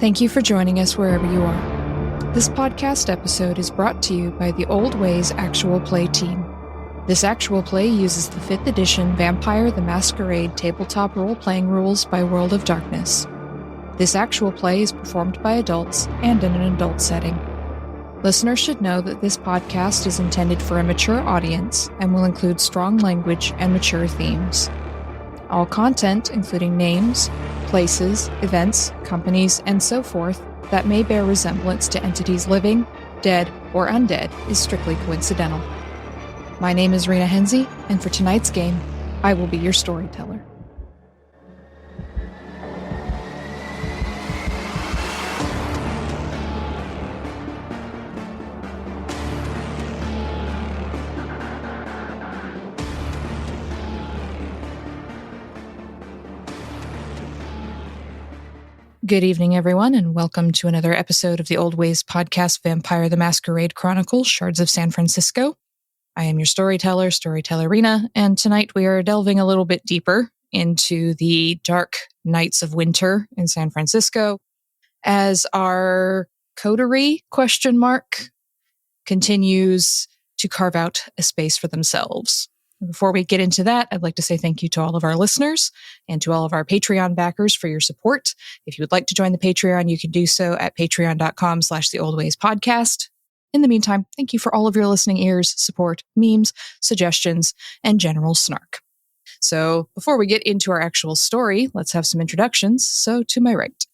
Thank you for joining us wherever you are. This podcast episode is brought to you by the Old Ways Actual Play team. This actual play uses the 5th edition Vampire the Masquerade tabletop role-playing rules by World of Darkness. This actual play is performed by adults and in an adult setting. Listeners should know that this podcast is intended for a mature audience and will include strong language and mature themes. All content, including names, places, events, companies, and so forth, that may bear resemblance to entities living, dead, or undead is strictly coincidental. My name is Rena Henze, and for tonight's game, I will be your storyteller. Good evening, everyone, and welcome to another episode of the Old Ways podcast, Vampire the Masquerade Chronicles, Shards of San Francisco. I am your storyteller, Rena, and tonight we are delving a little bit deeper into the dark nights of winter in San Francisco as our coterie, continues to carve out a space for themselves. Before we get into that, I'd like to say thank you to all of our listeners and to all of our Patreon backers for your support. If you would like to join the Patreon, you can do so at patreon.com/theoldwayspodcast. In the meantime, thank you for all of your listening ears, support, memes, suggestions, and general snark. So before we get into our actual story, let's have some introductions. So to my right.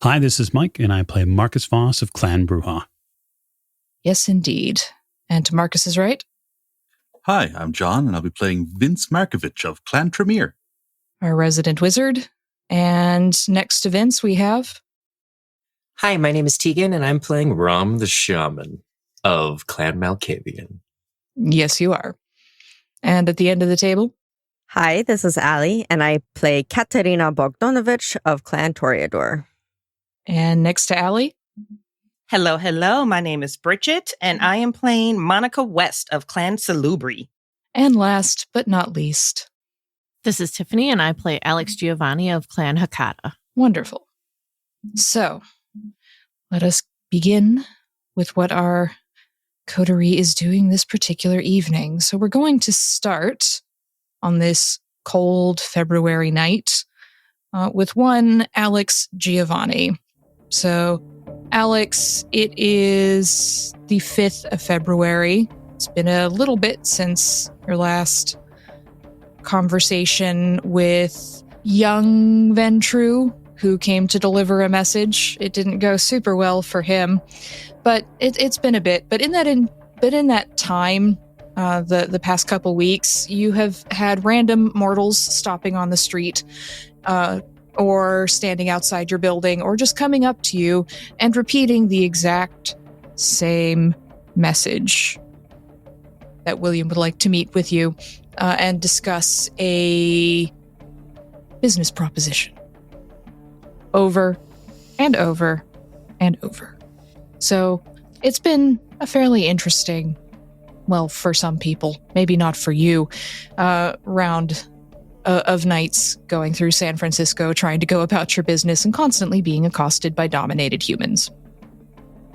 Hi, this is Mike, and I play Marcus Voss of Clan Bruja. Yes, indeed. And to Marcus's right. Hi, I'm John, and I'll be playing Vince Markovich of Clan Tremere. Our resident wizard. And next to Vince, we have... Hi, my name is Tegan, and I'm playing Rom the Shaman of Clan Malkavian. Yes, you are. And at the end of the table... Hi, this is Ali, and I play Katerina Bogdanovich of Clan Toreador. And next to Ali... Hello. My name is Bridget, and I am playing Monika West of Clan Salubri. And last but not least... This is Tiffany, and I play Alex Giovanni of Clan Hakata. Wonderful. So, let us begin with what our coterie is doing this particular evening. So we're going to start on this cold February night with one Alex Giovanni. So, Alex, it is the 5th of February. It's been a little bit since your last conversation with young Ventru, who came to deliver a message. It didn't go super well for him, but it's been a bit. But in that time, the past couple weeks, you have had random mortals stopping on the street, or standing outside your building, or just coming up to you and repeating the exact same message that William would like to meet with you and discuss a business proposition. Over and over and over. So it's been a fairly interesting, well, for some people, maybe not for you, round of nights going through San Francisco, trying to go about your business and constantly being accosted by dominated humans.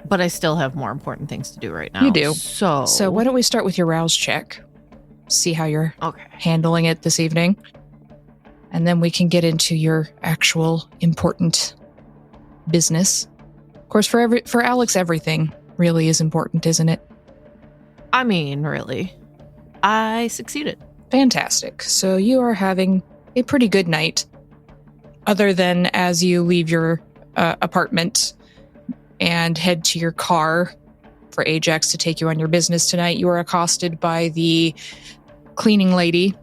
But I still have more important things to do right now. You do. So why don't we start with your rouse check? See how you're handling it this evening. And then we can get into your actual important business. Of course, for Alex, everything really is important, isn't it? I mean, really. I succeeded. Fantastic. So you are having a pretty good night, other than as you leave your apartment and head to your car for Ajax to take you on your business tonight. You are accosted by the cleaning lady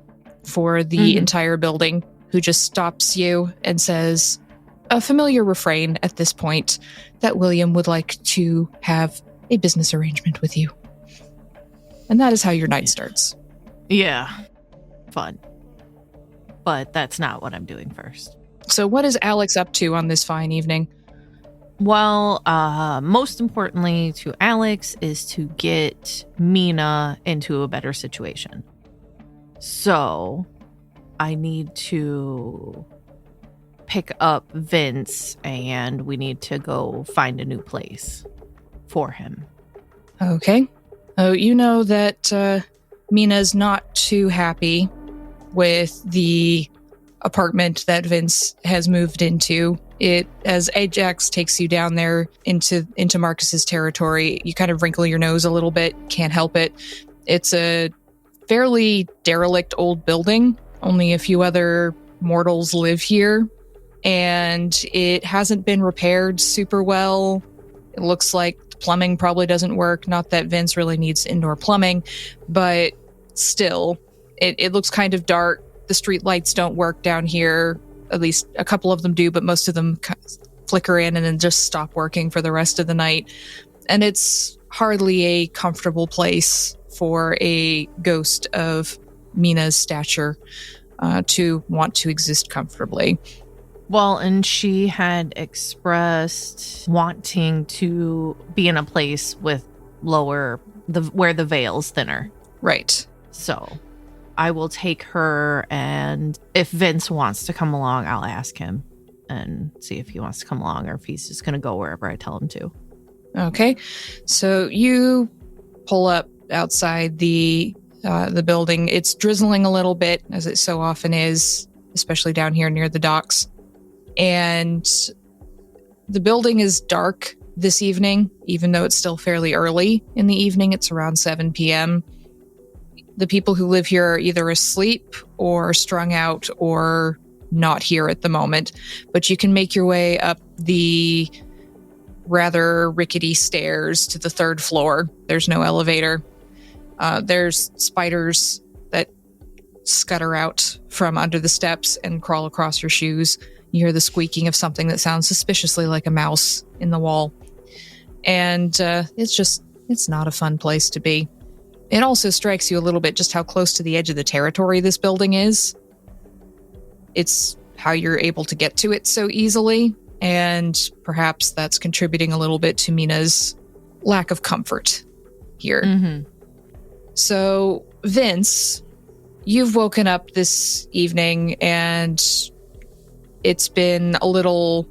for the entire building, who just stops you and says a familiar refrain at this point that William would like to have a business arrangement with you. And that is how your night starts. Yeah. Fun. But that's not what I'm doing first. So what is Alex up to on this fine evening? Well, most importantly to Alex is to get Mina into a better situation. So I need to pick up Vince, and we need to go find a new place for him. Okay. Oh, you know that Mina's not too happy with the apartment that Vince has moved into. As Ajax takes you down there into Marcus's territory, you kind of wrinkle your nose a little bit, can't help it. It's a fairly derelict old building. Only a few other mortals live here, and it hasn't been repaired super well. It looks like the plumbing probably doesn't work. Not that Vince really needs indoor plumbing, but still, it looks kind of dark. The street lights don't work down here. At least a couple of them do, but most of them flicker in and then just stop working for the rest of the night. And it's hardly a comfortable place for a ghost of Mina's stature to want to exist comfortably. Well, and she had expressed wanting to be in a place with where the veil's thinner. Right. So I will take her, and if Vince wants to come along, I'll ask him and see if he wants to come along or if he's just going to go wherever I tell him to. Okay. So you pull up outside the building. It's drizzling a little bit, as it so often is, especially down here near the docks. And the building is dark this evening, even though it's still fairly early in the evening. It's around 7 p.m. The people who live here are either asleep or strung out or not here at the moment. But you can make your way up the rather rickety stairs to the third floor. There's no elevator. There's spiders that scutter out from under the steps and crawl across your shoes. You hear the squeaking of something that sounds suspiciously like a mouse in the wall. And it's not a fun place to be. It also strikes you a little bit just how close to the edge of the territory this building is. It's how you're able to get to it so easily, and perhaps that's contributing a little bit to Mina's lack of comfort here. Mm-hmm. So, Vince, you've woken up this evening, and it's been a little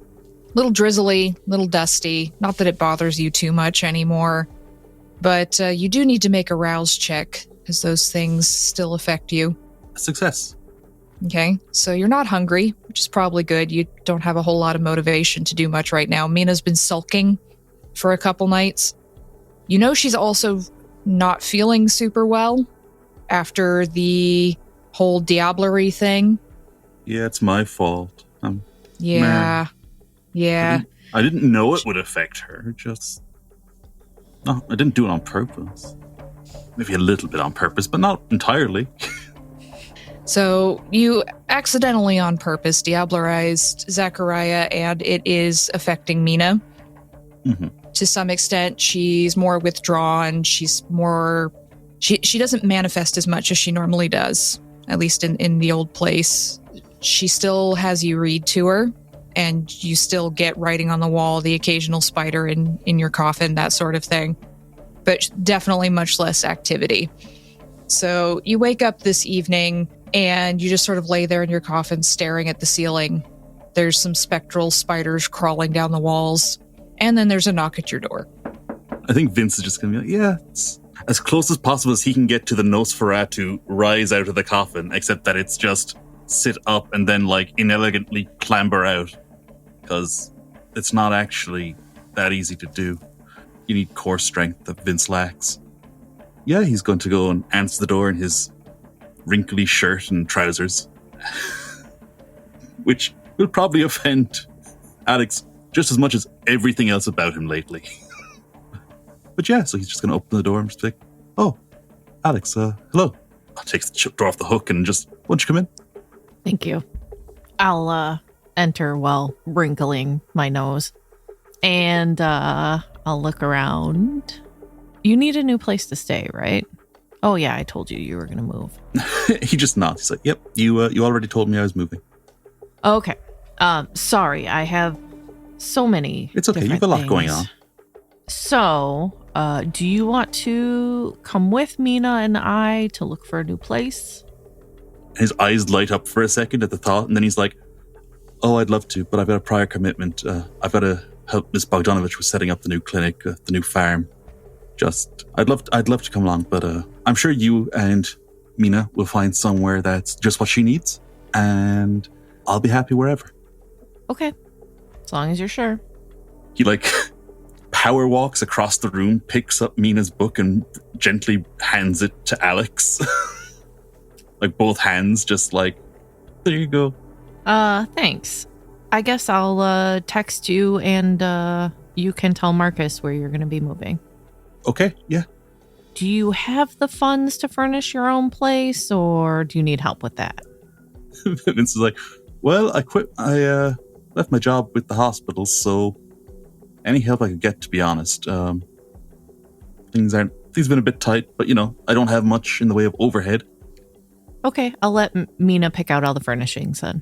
drizzly, little dusty. Not that it bothers you too much anymore. But you do need to make a rouse check, because those things still affect you. Success. Okay, so you're not hungry, which is probably good. You don't have a whole lot of motivation to do much right now. Mina's been sulking for a couple nights. You know she's also not feeling super well after the whole diablerie thing. Yeah, it's my fault. Yeah. I didn't know it would affect her. No, I didn't do it on purpose. Maybe a little bit on purpose, but not entirely. So you accidentally on purpose diablerized Zachariah, and it is affecting Mina. Mm-hmm. To some extent, she's more withdrawn. She's more... She doesn't manifest as much as she normally does, at least in the old place. She still has you read to her, and you still get writing on the wall, the occasional spider in your coffin, that sort of thing. But definitely much less activity. So you wake up this evening, and you just sort of lay there in your coffin staring at the ceiling. There's some spectral spiders crawling down the walls, and then there's a knock at your door. I think Vince is just going to be like, yeah, it's as close as possible as he can get to the Nosferatu rise out of the coffin, except that it's just sit up and then like inelegantly clamber out, because it's not actually that easy to do. You need core strength that Vince lacks. Yeah, he's going to go and answer the door in his wrinkly shirt and trousers, which will probably offend Alex just as much as everything else about him lately. But yeah, so he's just going to open the door and just be like, oh, Alex, hello. Takes the door off the hook and just, won't you come in? Thank you. I'll enter while wrinkling my nose. And I'll look around. You need a new place to stay, right? Oh, yeah, I told you were going to move. He just nods. He's like, yep, you already told me I was moving. Okay. Sorry, I have so many. It's okay, you've a lot going on. So, do you want to come with Mina and I to look for a new place? His eyes light up for a second at the thought, and then he's like, Oh, I'd love to, but I've got a prior commitment. I've got to help Miss Bogdanovich with setting up the new clinic, the new farm. I'd love to come along, but I'm sure you and Mina will find somewhere that's just what she needs, and I'll be happy wherever. Okay. As long as you're sure. He power walks across the room, picks up Mina's book and gently hands it to Alex. Both hands, just there you go. Thanks. I guess I'll text you and you can tell Marcus where you're going to be moving. Okay, yeah. Do you have the funds to furnish your own place, or do you need help with that? Vince is like, well, I left my job with the hospital, so any help I could get, to be honest. Things have been a bit tight, but I don't have much in the way of overhead. Okay, I'll let Mina pick out all the furnishings then.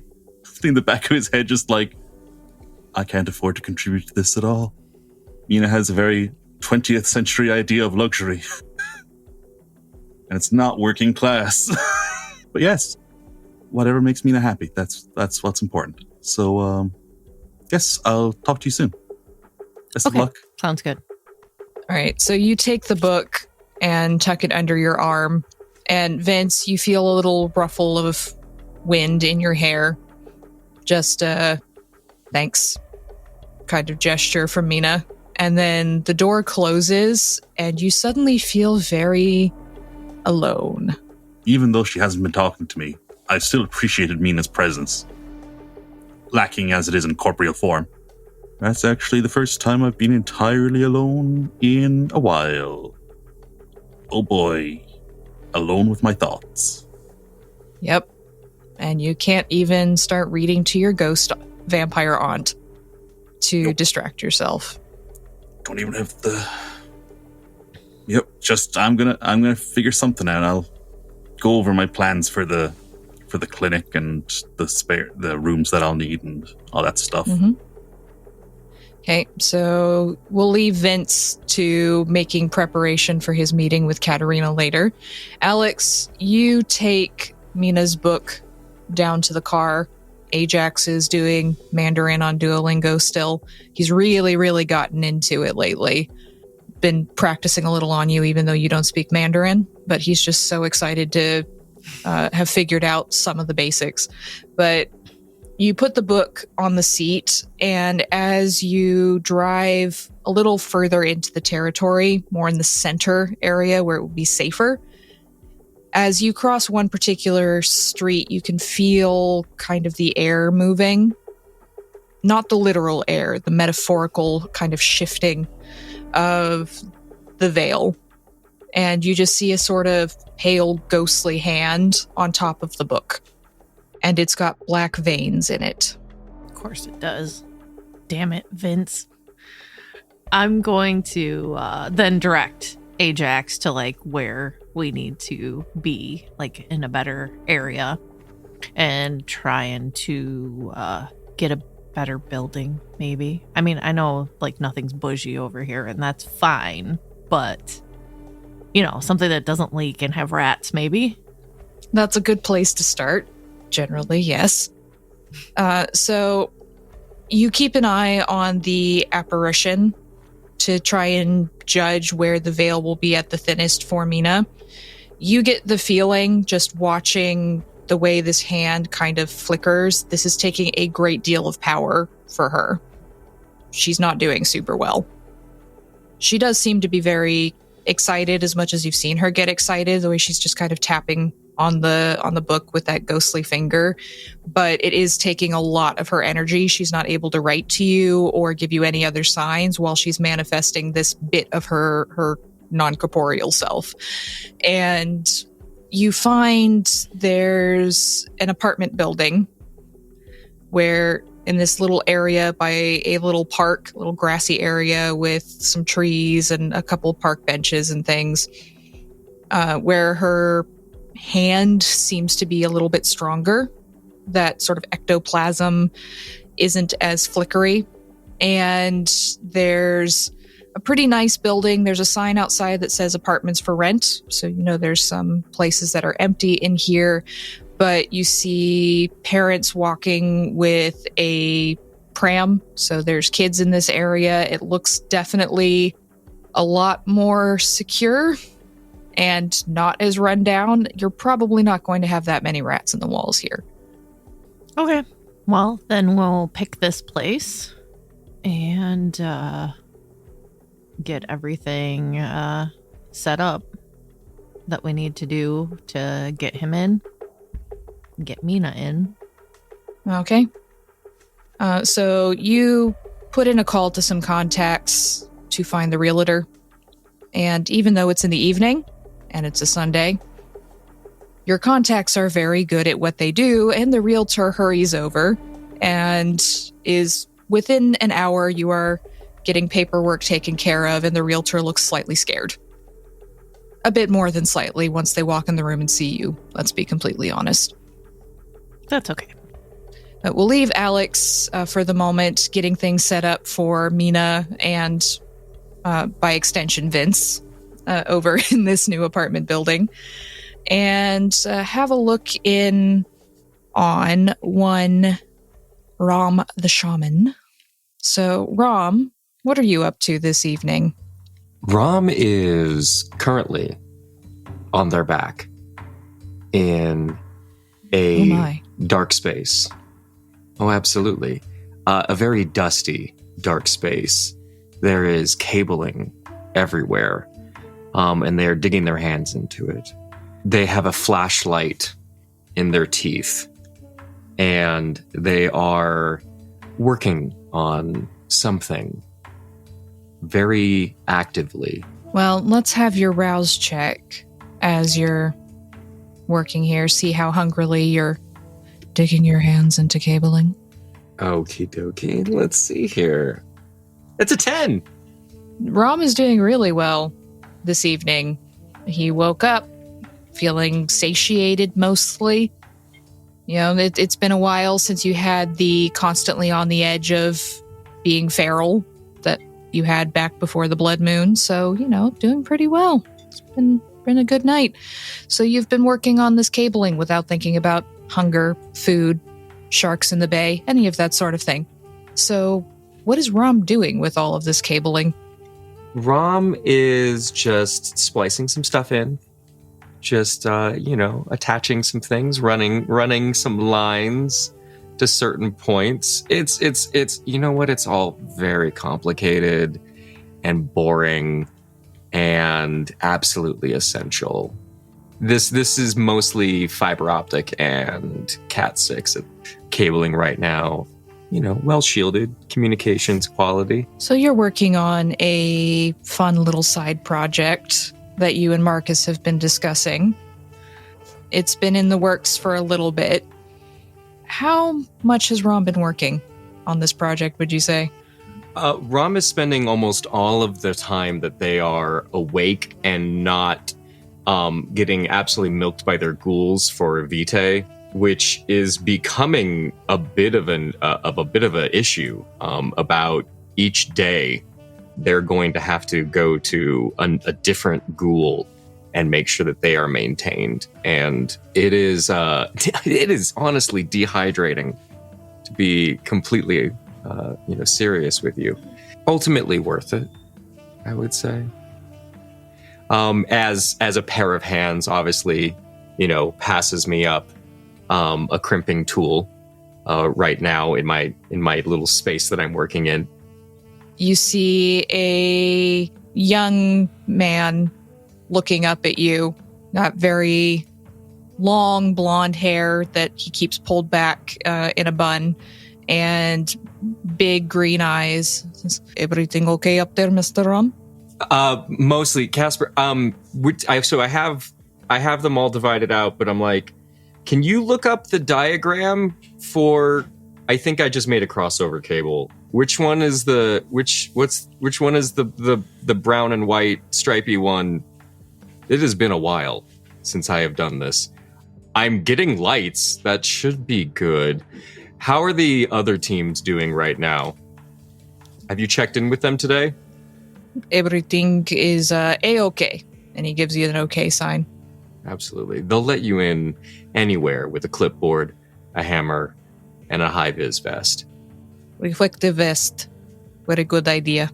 In the back of his head, just I can't afford to contribute to this at all. Mina has a very 20th century idea of luxury. And it's not working class. But yes, whatever makes Mina happy, that's what's important. So, yes, I'll talk to you soon. Best of luck. Sounds good. All right, so you take the book and tuck it under your arm. And Vince, you feel a little ruffle of wind in your hair. Just thanks kind of gesture from Mina. And then the door closes and you suddenly feel very alone. Even though she hasn't been talking to me, I've still appreciated Mina's presence, lacking as it is in corporeal form. That's actually the first time I've been entirely alone in a while. Oh boy, alone with my thoughts. Yep. And you can't even start reading to your ghost vampire aunt to distract yourself. Don't even have the... Yep, just I'm gonna figure something out. I'll go over my plans for the clinic and the rooms that I'll need and all that stuff. Mm-hmm. Okay, so we'll leave Vince to making preparation for his meeting with Katerina later. Alex, you take Mina's book down to the car. Ajax is doing Mandarin on Duolingo still. He's really, really gotten into it lately. Been practicing a little on you, even though you don't speak Mandarin, but he's just so excited to have figured out some of the basics. But you put the book on the seat, and as you drive a little further into the territory, more in the center area where it would be safer, as you cross one particular street, you can feel kind of the air moving. Not the literal air, the metaphorical kind of shifting of the veil. And you just see a sort of pale, ghostly hand on top of the book. And it's got black veins in it. Of course it does. Damn it, Vince. I'm going to then direct Ajax to where we need to be, in a better area, and trying to get a better building, maybe. I mean, I know nothing's bougie over here, and that's fine, but something that doesn't leak and have rats, maybe. That's a good place to start. Generally, yes. So you keep an eye on the apparition to try and judge where the veil will be at the thinnest for Mina. You get the feeling, just watching the way this hand kind of flickers, this is taking a great deal of power for her. She's not doing super well. She does seem to be very excited, as much as you've seen her get excited, the way she's just kind of tapping on the book with that ghostly finger, but it is taking a lot of her energy. She's not able to write to you or give you any other signs while she's manifesting this bit of her non-corporeal self. And you find there's an apartment building where in this little area by a little park, little grassy area with some trees and a couple park benches and things, where her hand seems to be a little bit stronger. That sort of ectoplasm isn't as flickery. And there's a pretty nice building. There's a sign outside that says apartments for rent. So, there's some places that are empty in here. but you see parents walking with a pram. So there's kids in this area. It looks definitely a lot more secure and not as run down. You're probably not going to have that many rats in the walls here. Okay. Well, then we'll pick this place and get everything set up that we need to do to get him in, get Mina in. Okay. So you put in a call to some contacts to find the realtor. And even though it's in the evening and it's a Sunday, your contacts are very good at what they do, and the realtor hurries over and is within an hour you are getting paperwork taken care of, and the realtor looks slightly scared. A bit more than slightly once they walk in the room and see you, let's be completely honest. That's okay. We'll leave Alex for the moment getting things set up for Mina and, by extension, Vince over in this new apartment building. And have a look in on one Rom the Shaman. So, Rom, what are you up to this evening? Rom is currently on their back in a dark space. Oh, absolutely. A very dusty, dark space. There is cabling everywhere, and they are digging their hands into it. They have a flashlight in their teeth, and they are working on something very actively. Well, let's have your rouse check as you're working here. See how hungrily you're digging your hands into cabling. Okie dokie. Let's see here. It's a 10. Rom is doing really well this evening. He woke up feeling satiated mostly. You know, it's been a while since you had the constantly on the edge of being feral that you had back before the blood moon. So, you know, doing pretty well. It's been a good night. So you've been working on this cabling without thinking about hunger, food, sharks in the bay, any of that sort of thing. So what is Rom doing with all of this cabling? Rom is just splicing some stuff in. Just, attaching some things, running some lines to certain points. It's you know what? It's all very complicated and boring and absolutely essential. This is mostly fiber optic and Cat6 cabling right now. You know, well shielded, communications quality. So you're working on a fun little side project that you and Marcus have been discussing. It's been in the works for a little bit. How much has Rom been working on this project, would you say? Rom is spending almost all of the time that they are awake and not getting absolutely milked by their ghouls for Vitae, which is becoming a bit of an issue. About each day, they're going to have to go to a different ghoul and make sure that they are maintained. And it is honestly dehydrating, to be completely serious with you. Ultimately worth it, I would say. As a pair of hands, obviously, passes me up a crimping tool right now in my little space that I'm working in. You see a young man looking up at you, got very long blonde hair that he keeps pulled back in a bun, and big green eyes. Everything okay up there, Mr. Rom? Mostly, Casper. I have them all divided out, but I'm like, can you look up the diagram for? I think I just made a crossover cable. Which one is which one is the brown and white stripy one? It has been a while since I have done this. I'm getting lights. That should be good. How are the other teams doing right now? Have you checked in with them today? Everything is A-okay. And he gives you an okay sign. Absolutely. They'll let you in anywhere with a clipboard, a hammer, and a high-vis vest. Reflective vest. What a good idea.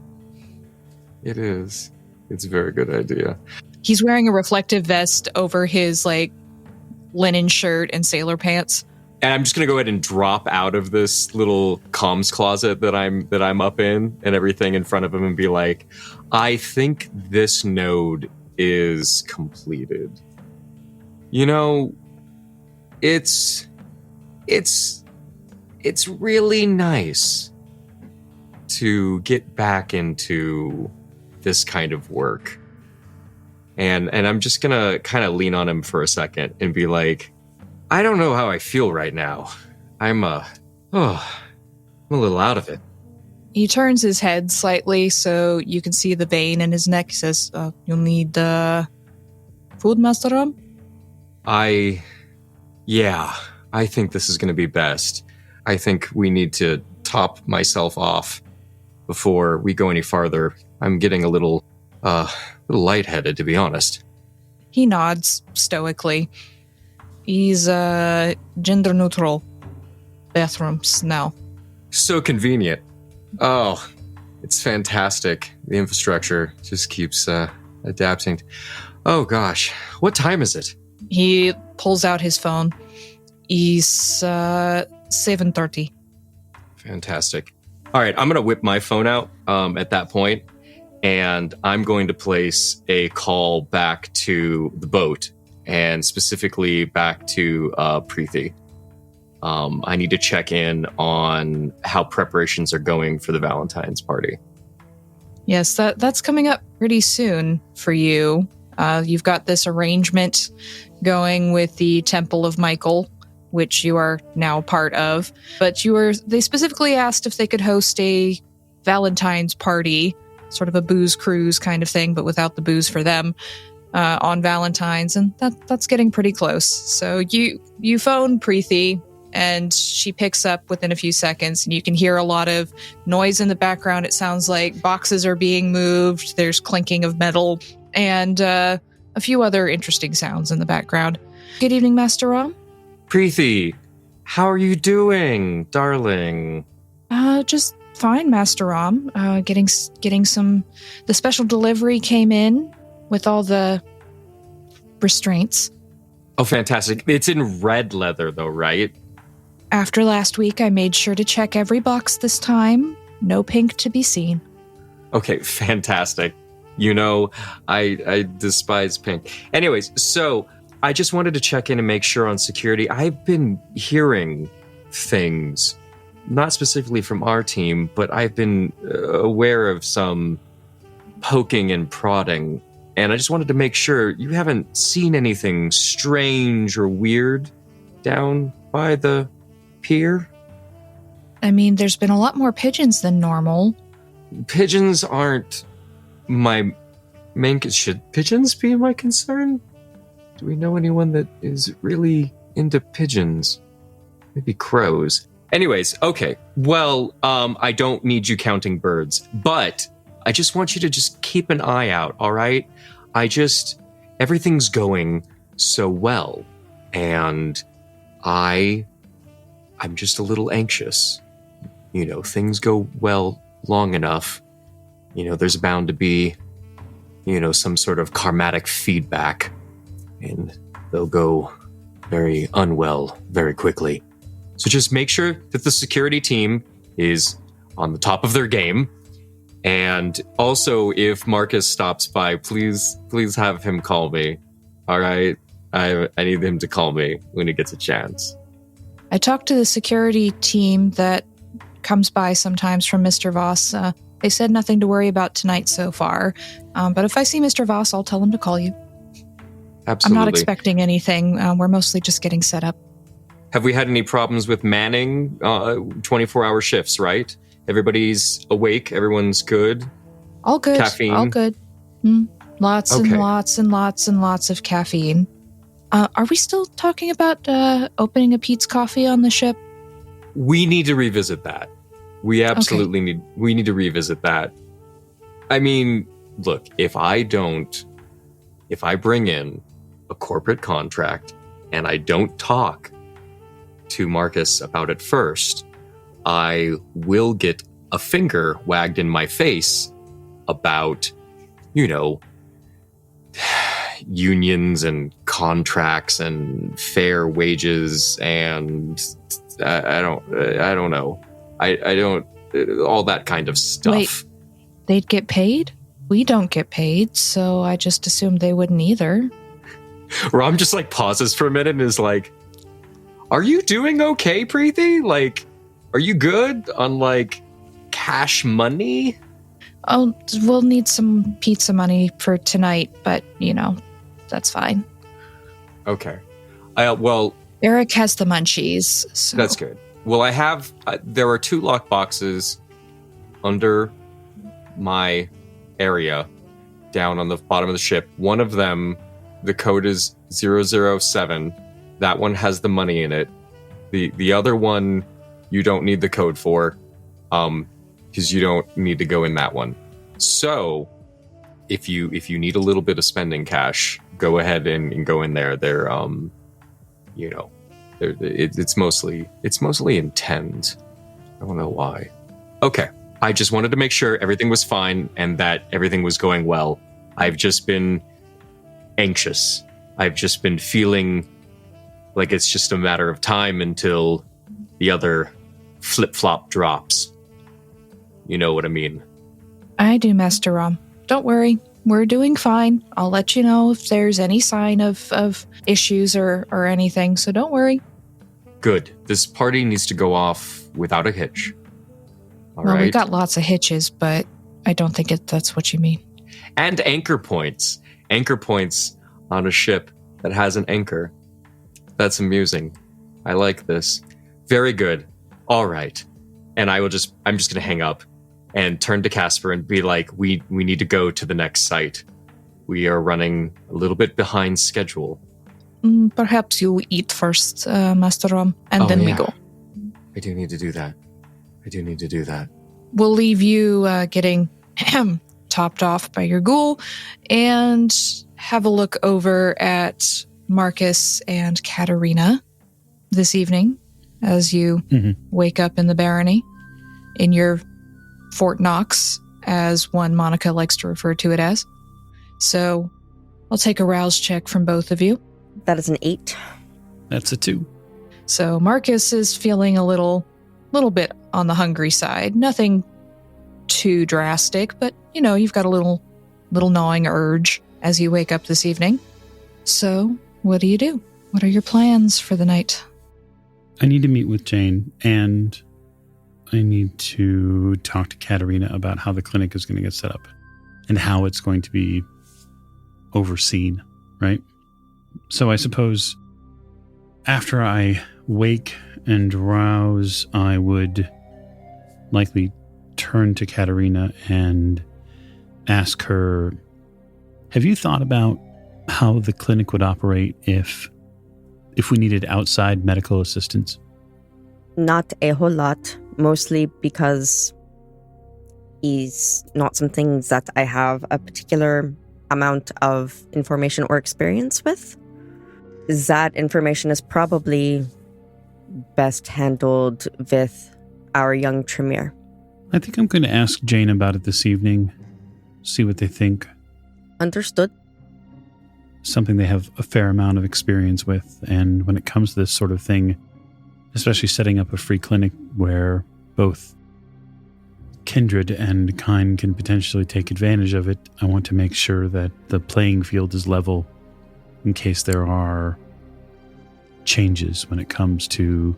It is. It's a very good idea. He's wearing a reflective vest over his, like, linen shirt and sailor pants. And I'm just gonna go ahead and drop out of this little comms closet that I'm up in and everything in front of him and be like, I think this node is completed. You know, it's really nice to get back into this kind of work. And I'm just gonna kind of lean on him for a second and be like, I don't know how I feel right now. I'm a little out of it. He turns his head slightly so you can see the vein in his neck. He says, you'll need food, Master Ram? I think this is going to be best. I think we need to top myself off before we go any farther. I'm getting a little lightheaded, to be honest. He nods stoically. He's gender neutral bathrooms now. So convenient. Oh, it's fantastic. The infrastructure just keeps adapting. Oh gosh, what time is it? He pulls out his phone. He's 7:30. Fantastic. All right, I'm going to whip my phone out at that point, and I'm going to place a call back to the boat, and specifically back to Preethi. I need to check in on how preparations are going for the Valentine's party. Yes, that's coming up pretty soon for you. You've got this arrangement going with the Temple of Michael, which you are now part of. But they specifically asked if they could host a Valentine's party, sort of a booze cruise kind of thing, but without the booze for them, on Valentine's, and that's getting pretty close. So you phone Preethi, and she picks up within a few seconds, and you can hear a lot of noise in the background. It sounds like boxes are being moved, there's clinking of metal, and a few other interesting sounds in the background. Good evening, Master Ram. Preethi, how are you doing, darling? Just fine, Master Ram. Getting some... The special delivery came in with all the restraints. Oh, fantastic. It's in red leather, though, right? After last week, I made sure to check every box this time. No pink to be seen. Okay, fantastic. You know, I despise pink. Anyways, so I just wanted to check in and make sure on security. I've been hearing things, not specifically from our team, but I've been aware of some poking and prodding. And I just wanted to make sure you haven't seen anything strange or weird down by the pier. I mean, there's been a lot more pigeons than normal. Pigeons aren't my main... Should pigeons be my concern? Do we know anyone that is really into pigeons? Maybe crows. Anyways, okay. Well, I don't need you counting birds, but I just want you to just keep an eye out, all right? Everything's going so well, and I'm just a little anxious. You know, things go well long enough. You know, there's bound to be, you know, some sort of karmatic feedback, and they'll go very unwell very quickly. So just make sure that the security team is on the top of their game. And also, if Marcus stops by, please have him call me. All right? I need him to call me when he gets a chance. I talked to the security team that comes by sometimes from Mr. Voss. They said nothing to worry about tonight so far. But if I see Mr. Voss, I'll tell him to call you. Absolutely. I'm not expecting anything. We're mostly just getting set up. Have we had any problems with manning 24-hour shifts, right? Everybody's awake. Everyone's good. All good. Caffeine. All good. Lots and lots and lots and lots of caffeine. Are we still talking about opening a Pete's Coffee on the ship? We need to revisit that. We absolutely need to revisit that. I mean, look, if I bring in a corporate contract and I don't talk to Marcus about it first, I will get a finger wagged in my face about, unions and contracts and fair wages and I don't know. I don't, all that kind of stuff. Wait, they'd get paid? We don't get paid, so I just assumed they wouldn't either. Rom just pauses for a minute and is like, are you doing okay, Preeti? Are you good on cash money? Oh, we'll need some pizza money for tonight, but, that's fine. Okay. Well... Eric has the munchies, so... That's good. Well, I have... there are 2 lock boxes under my area down on the bottom of the ship. One of them, the code is 007. That one has the money in it. The other one, you don't need the code for, because you don't need to go in that one. So, if you need a little bit of spending cash, go ahead and go in there. They're, it's mostly in tens. I don't know why. Okay, I just wanted to make sure everything was fine and that everything was going well. I've just been anxious. I've just been feeling like it's just a matter of time until the other flip-flop drops. You know what I mean? I do, Master Rom. Don't worry. We're doing fine. I'll let you know if there's any sign of issues or anything, so don't worry. Good. This party needs to go off without a hitch. All well, right? we got lots of hitches, but I don't think that's what you mean. And anchor points. Anchor points on a ship that has an anchor. That's amusing. I like this. Very good. All right. And I'm just going to hang up and turn to Casper and be like, we need to go to the next site. We are running a little bit behind schedule. Perhaps you eat first, Master Rom, and then we go. I do need to do that. We'll leave you getting topped off by your ghoul and have a look over at Marcus and Katerina this evening as you wake up in the Barony in your Fort Knox, as one Monika likes to refer to it as. So I'll take a rouse check from both of you. That is an 8. That's a 2. So Marcus is feeling a little bit on the hungry side. Nothing too drastic, but you've got a little gnawing urge as you wake up this evening. So what do you do? What are your plans for the night? I need to meet with Jane, and I need to talk to Katerina about how the clinic is going to get set up and how it's going to be overseen, right? So I suppose after I wake and rouse, I would likely turn to Katerina and ask her, have you thought about how the clinic would operate if we needed outside medical assistance? Not a whole lot, mostly because is not some things that I have a particular amount of information or experience with. That information is probably best handled with our young Tremere. I think I'm going to ask Jane about it this evening, see what they think. Understood. Something they have a fair amount of experience with, and when it comes to this sort of thing, especially setting up a free clinic where both kindred and kind can potentially take advantage of it, I want to make sure that the playing field is level in case there are changes when it comes to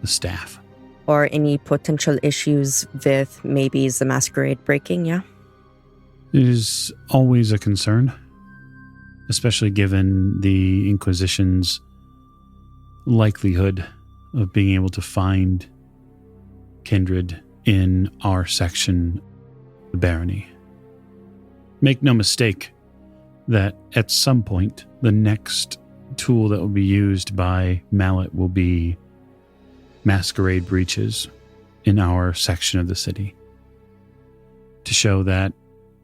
the staff. Or any potential issues with maybe the masquerade breaking, yeah? It is always a concern, especially given the Inquisition's likelihood of being able to find kindred in our section, the Barony. Make no mistake that at some point, the next tool that will be used by Mallet will be masquerade breaches in our section of the city to show that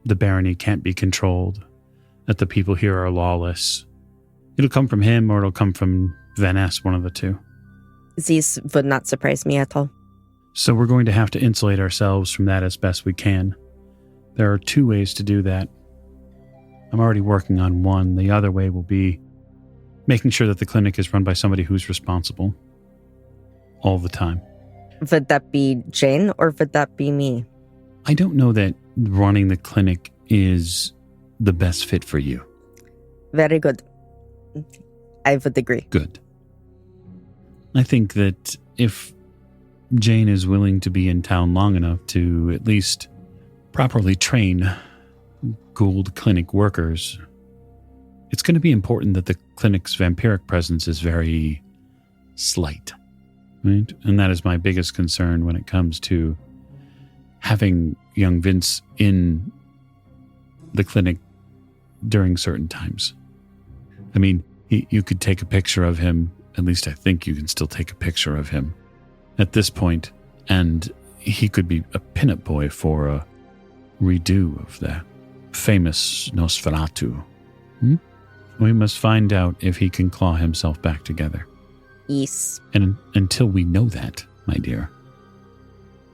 the Barony can't be controlled, that the people here are lawless, It'll come from him or it'll come from Van Ness, one of the two. This would not surprise me at all. So we're going to have to insulate ourselves from that as best we can. There are 2 ways to do that. I'm already working on one. The other way will be making sure that the clinic is run by somebody who's responsible all the time. Would that be Jane or would that be me? I don't know that running the clinic is the best fit for you. Very good. I would agree. Good. I think that if Jane is willing to be in town long enough to at least properly train Gould Clinic workers, it's going to be important that the clinic's vampiric presence is very slight, right? And that is my biggest concern when it comes to having young Vince in the clinic during certain times. I mean, you could take a picture of him, at least I think you can still take a picture of him at this point, and he could be a pinup boy for a redo of the famous Nosferatu. We must find out if he can claw himself back together. Yes. And until we know that, my dear,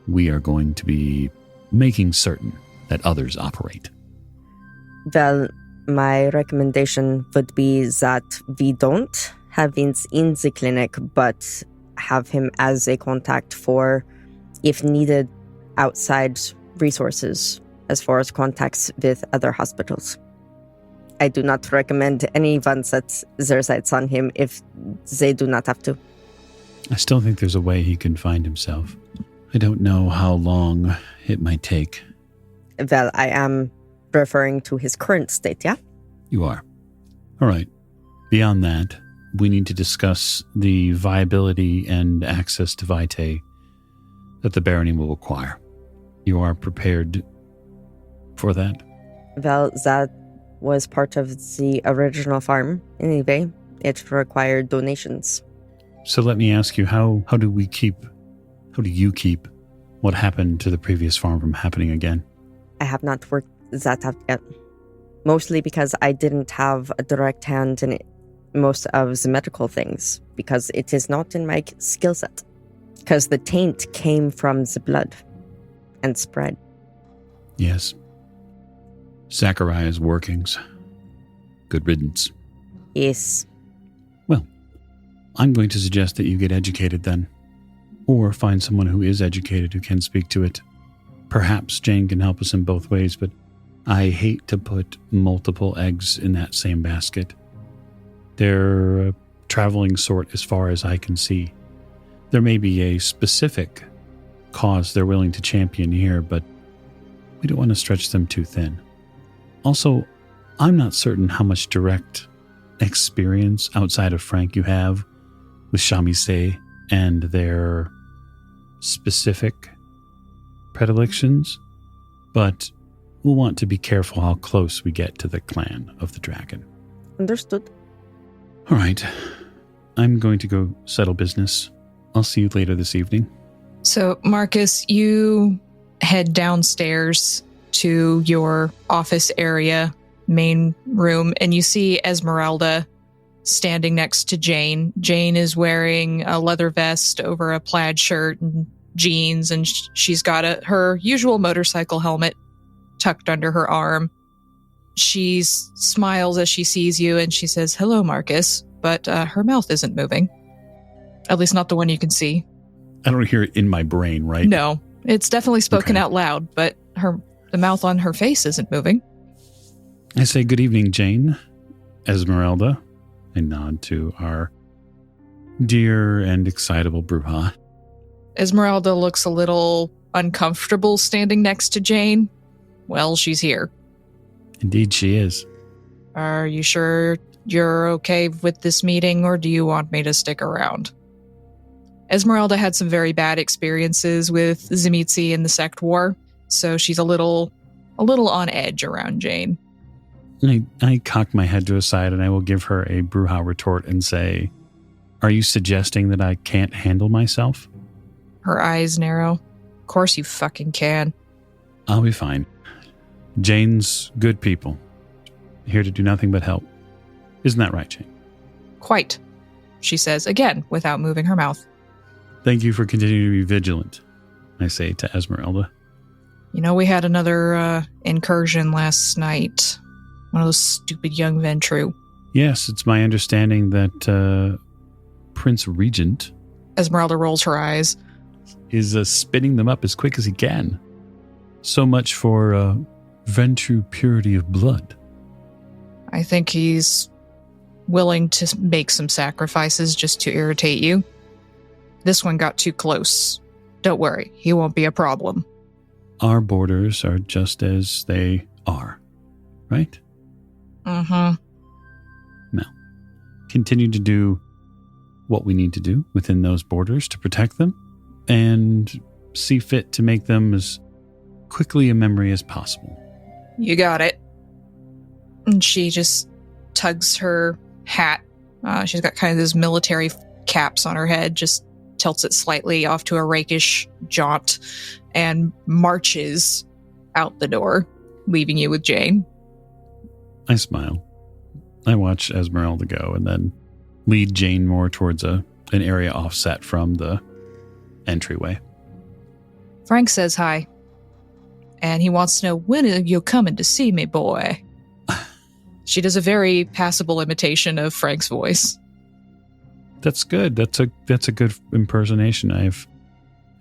we are going to be making certain that others operate. Well, my recommendation would be that we don't have Vince in the clinic, but have him as a contact for, if needed, outside resources as far as contacts with other hospitals. I do not recommend anyone sets their sights on him if they do not have to. I still think there's a way he can find himself. I don't know how long it might take. Well, I am referring to his current state, yeah? You are. All right. Beyond that, we need to discuss the viability and access to Vitae that the Barony will require. You are prepared for that? Well, that was part of the original farm. Anyway, it required donations. So let me ask you, how do you keep what happened to the previous farm from happening again? I have not worked that out yet. Mostly because I didn't have a direct hand in most of the medical things, because it is not in my skill set. Because the taint came from the blood and spread. Yes. Zachariah's workings. Good riddance. Yes. Well, I'm going to suggest that you get educated then. Or find someone who is educated who can speak to it. Perhaps Jane can help us in both ways, but I hate to put multiple eggs in that same basket. They're a traveling sort as far as I can see. There may be a specific cause they're willing to champion here, but we don't want to stretch them too thin. Also, I'm not certain how much direct experience outside of Frank you have with Chamisé and their specific predilections, but we'll want to be careful how close we get to the clan of the dragon. Understood. All right. I'm going to go settle business. I'll see you later this evening. So, Marcus, you head downstairs to your office area, main room, and you see Esmeralda standing next to Jane. Jane is wearing a leather vest over a plaid shirt and jeans, and she's got her usual motorcycle helmet tucked under her arm. She smiles as she sees you, and she says, "Hello, Marcus," but her mouth isn't moving. At least not the one you can see. I don't hear it in my brain, right? No, it's definitely spoken Okay. out loud, but the mouth on her face isn't moving. I say, "Good evening, Jane." Esmeralda. I nod to our dear and excitable Bruja. Esmeralda looks a little uncomfortable standing next to Jane. Well, she's here. Indeed she is. Are you sure you're okay with this meeting, or do you want me to stick around? Esmeralda had some very bad experiences with Zimitzi in the Sect War, so she's a little on edge around Jane. I cock my head to a side and I will give her a Bruja retort and say, "Are you suggesting that I can't handle myself?" Her eyes narrow. Of course you fucking can. I'll be fine. Jane's good people. Here to do nothing but help. Isn't that right, Jane? Quite, she says, again, without moving her mouth. Thank you for continuing to be vigilant, I say to Esmeralda. You know, we had another incursion last night. One of those stupid young Ventru. Yes, it's my understanding that Prince Regent... Esmeralda rolls her eyes. ...is spinning them up as quick as he can. So much for Ventru purity of blood. I think he's willing to make some sacrifices just to irritate you. This one got too close. Don't worry, he won't be a problem. Our borders are just as they are, right? Mm-hmm. Now, continue to do what we need to do within those borders to protect them and see fit to make them as quickly a memory as possible. You got it. And she just tugs her hat. She's got kind of those military caps on her head, just tilts it slightly off to a rakish jaunt and marches out the door, leaving you with Jane. I smile. I watch Esmeralda go and then lead Jane more towards an area offset from the entryway. Frank says hi. And he wants to know, when are you coming to see me, boy? She does a very passable imitation of Frank's voice. That's good. That's a good impersonation.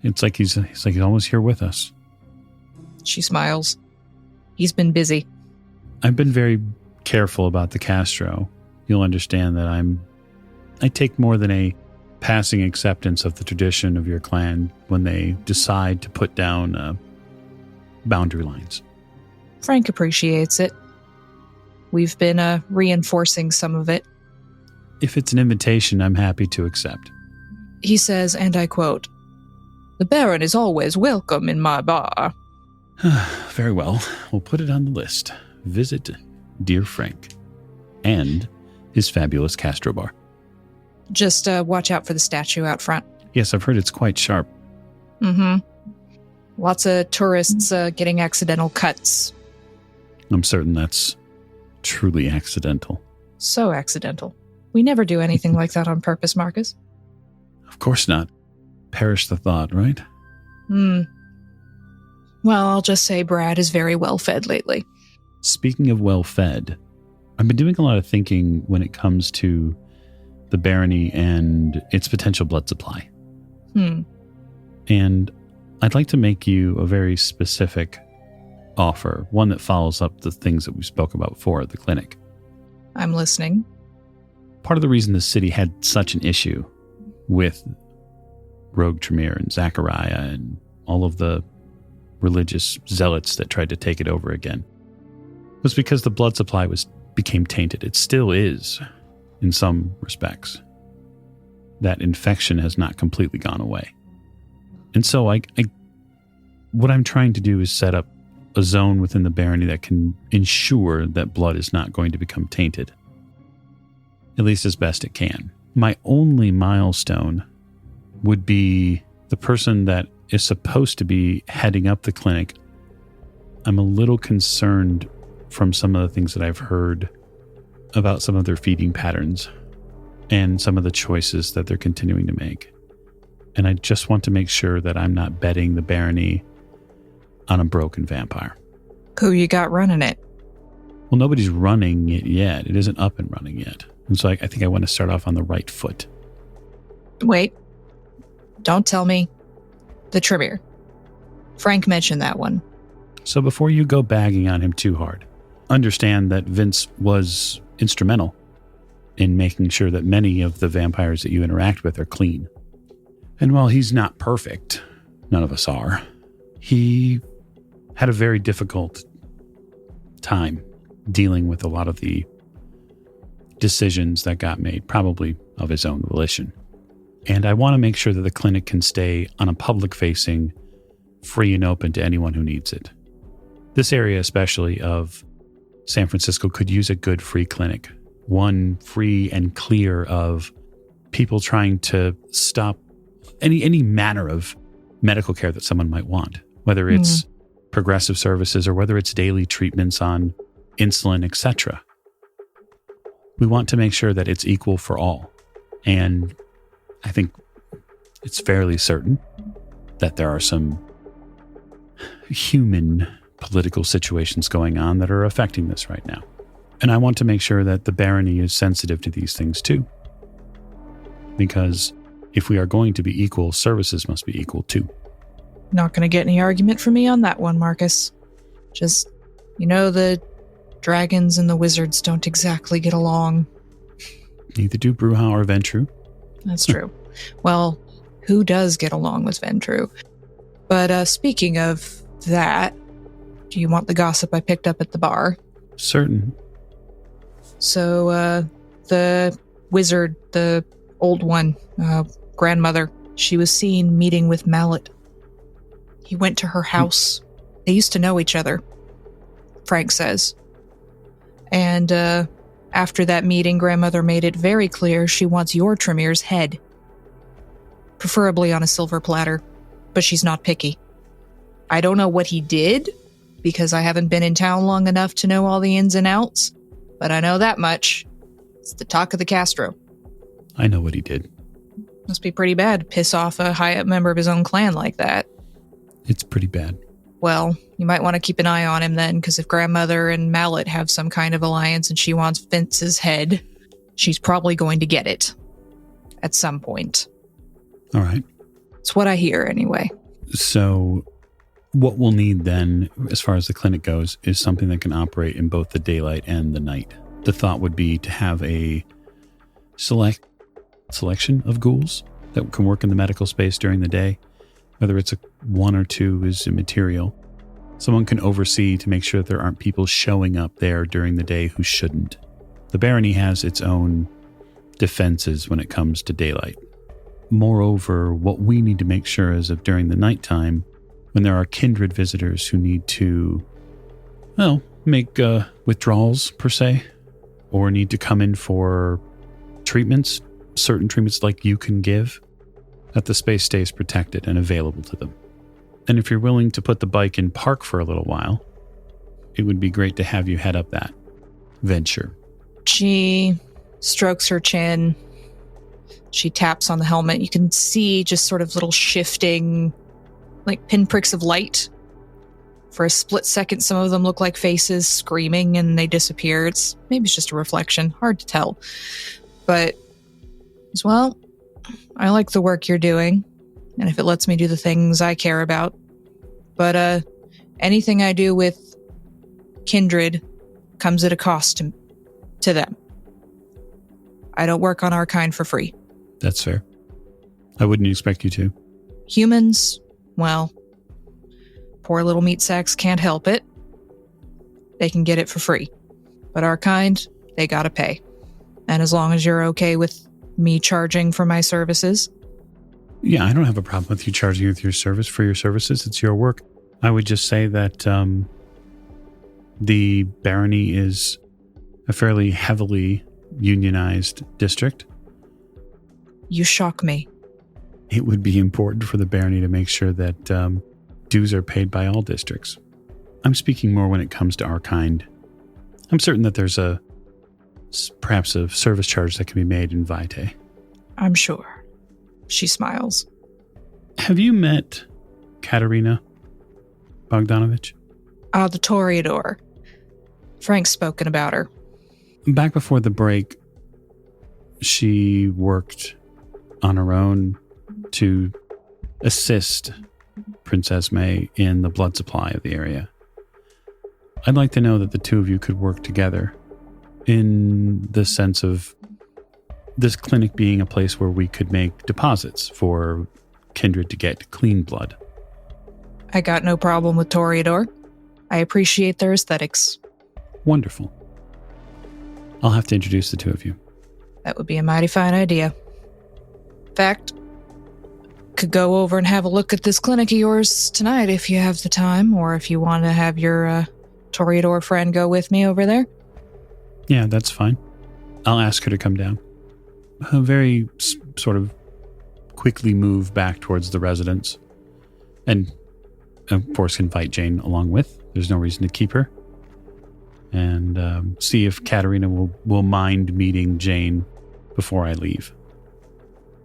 It's like he's almost here with us. She smiles. He's been busy. I've been very careful about the Castro. You'll understand that I take more than a passing acceptance of the tradition of your clan when they decide to put down boundary lines. Frank appreciates it. We've been reinforcing some of it. If it's an invitation, I'm happy to accept. He says, and I quote, "The Baron is always welcome in my bar." Very well. We'll put it on the list. Visit Dear Frank and his fabulous Castro bar. Just watch out for the statue out front. Yes, I've heard it's quite sharp. Mm-hmm. Lots of tourists getting accidental cuts. I'm certain that's truly accidental. So accidental. We never do anything like that on purpose, Marcus. Of course not. Perish the thought, right? Well, I'll just say Brad is very well fed lately. Speaking of well fed, I've been doing a lot of thinking when it comes to the Barony and its potential blood supply. And I'd like to make you a very specific offer, one that follows up the things that we spoke about before at the clinic. I'm listening. Part of the reason the city had such an issue with Rogue Tremere and Zachariah and all of the religious zealots that tried to take it over again was because the blood supply became tainted. It still is, in some respects. That infection has not completely gone away. And so what I'm trying to do is set up a zone within the Barony that can ensure that blood is not going to become tainted. At least as best it can. My only milestone would be the person that is supposed to be heading up the clinic. I'm a little concerned from some of the things that I've heard about some of their feeding patterns and some of the choices that they're continuing to make. And I just want to make sure that I'm not betting the Barony on a broken vampire. Who you got running it? Well, nobody's running it yet. It isn't up and running yet. And so I think I want to start off on the right foot. Wait. Don't tell me. The Tremere. Frank mentioned that one. So before you go bagging on him too hard, understand that Vince was instrumental in making sure that many of the vampires that you interact with are clean. And while he's not perfect, none of us are, he had a very difficult time dealing with a lot of the decisions that got made, probably of his own volition. And I want to make sure that the clinic can stay on a public-facing, free and open to anyone who needs it. This area, especially of San Francisco, could use a good free clinic. One free and clear of people trying to stop any manner of medical care that someone might want, whether it's progressive services or whether it's daily treatments on insulin, etc. we want to make sure that it's equal for all. And I think it's fairly certain that there are some human political situations going on that are affecting this right now. And I want to make sure that the Barony is sensitive to these things too. Because if we are going to be equal, services must be equal too. Not going to get any argument from me on that one, Marcus. Just, the dragons and the wizards don't exactly get along. Neither do Bruja or Ventru. That's true. Well, who does get along with Ventru? But speaking of that, do you want the gossip I picked up at the bar? Certain. So, the wizard, the old one, grandmother, she was seen meeting with Mallet. He went to her house. They used to know each other, Frank says. And after that meeting, grandmother made it very clear she wants your Tremere's head. Preferably on a silver platter, but she's not picky. I don't know what he did, because I haven't been in town long enough to know all the ins and outs, but I know that much. It's the talk of the Castro. I know what he did. Must be pretty bad to piss off a high-up member of his own clan like that. It's pretty bad. Well, you might want to keep an eye on him then, because if grandmother and Mallet have some kind of alliance and she wants Vince's head, she's probably going to get it. At some point. All right. It's what I hear, anyway. So what we'll need then, as far as the clinic goes, is something that can operate in both the daylight and the night. The thought would be to have a selection of ghouls that can work in the medical space during the day. Whether it's one or two is immaterial. Someone can oversee to make sure that there aren't people showing up there during the day who shouldn't. The Barony has its own defenses when it comes to daylight. Moreover, what we need to make sure is that during the nighttime, when there are kindred visitors who need to, make withdrawals, per se, or need to come in for treatments, certain treatments like you can give, that the space stays protected and available to them. And if you're willing to put the bike in park for a little while, it would be great to have you head up that venture. She strokes her chin. She taps on the helmet. You can see just sort of little shifting, like pinpricks of light. For a split second, some of them look like faces screaming and they disappear. Maybe it's just a reflection. Hard to tell. But, well, I like the work you're doing. And if it lets me do the things I care about. But anything I do with kindred comes at a cost to them. I don't work on our kind for free. That's fair. I wouldn't expect you to. Humans, well, poor little meat sacks can't help it. They can get it for free. But our kind, they gotta pay. And as long as you're okay with me charging for my services. Yeah, I don't have a problem with you charging with your service for your services. It's your work. I would just say that the Barony is a fairly heavily unionized district. You shock me. It would be important for the Barony to make sure that dues are paid by all districts. I'm speaking more when it comes to our kind. I'm certain that there's perhaps a service charge that can be made in Vitae. I'm sure. She smiles. Have you met Katerina Bogdanovich? The Toreador. Frank's spoken about her. Back before the break, she worked on her own to assist Princess May in the blood supply of the area. I'd like to know that the two of you could work together in the sense of this clinic being a place where we could make deposits for kindred to get clean blood. I got no problem with Toreador. I appreciate their aesthetics. Wonderful. I'll have to introduce the two of you. That would be a mighty fine idea. In fact, could go over and have a look at this clinic of yours tonight if you have the time, or if you want to have your Toreador friend go with me over there. Yeah, that's fine. I'll ask her to come down. Very sort of quickly move back towards the residence. And, of course, invite Jane along with. There's no reason to keep her. and see if Katerina will mind meeting Jane before I leave.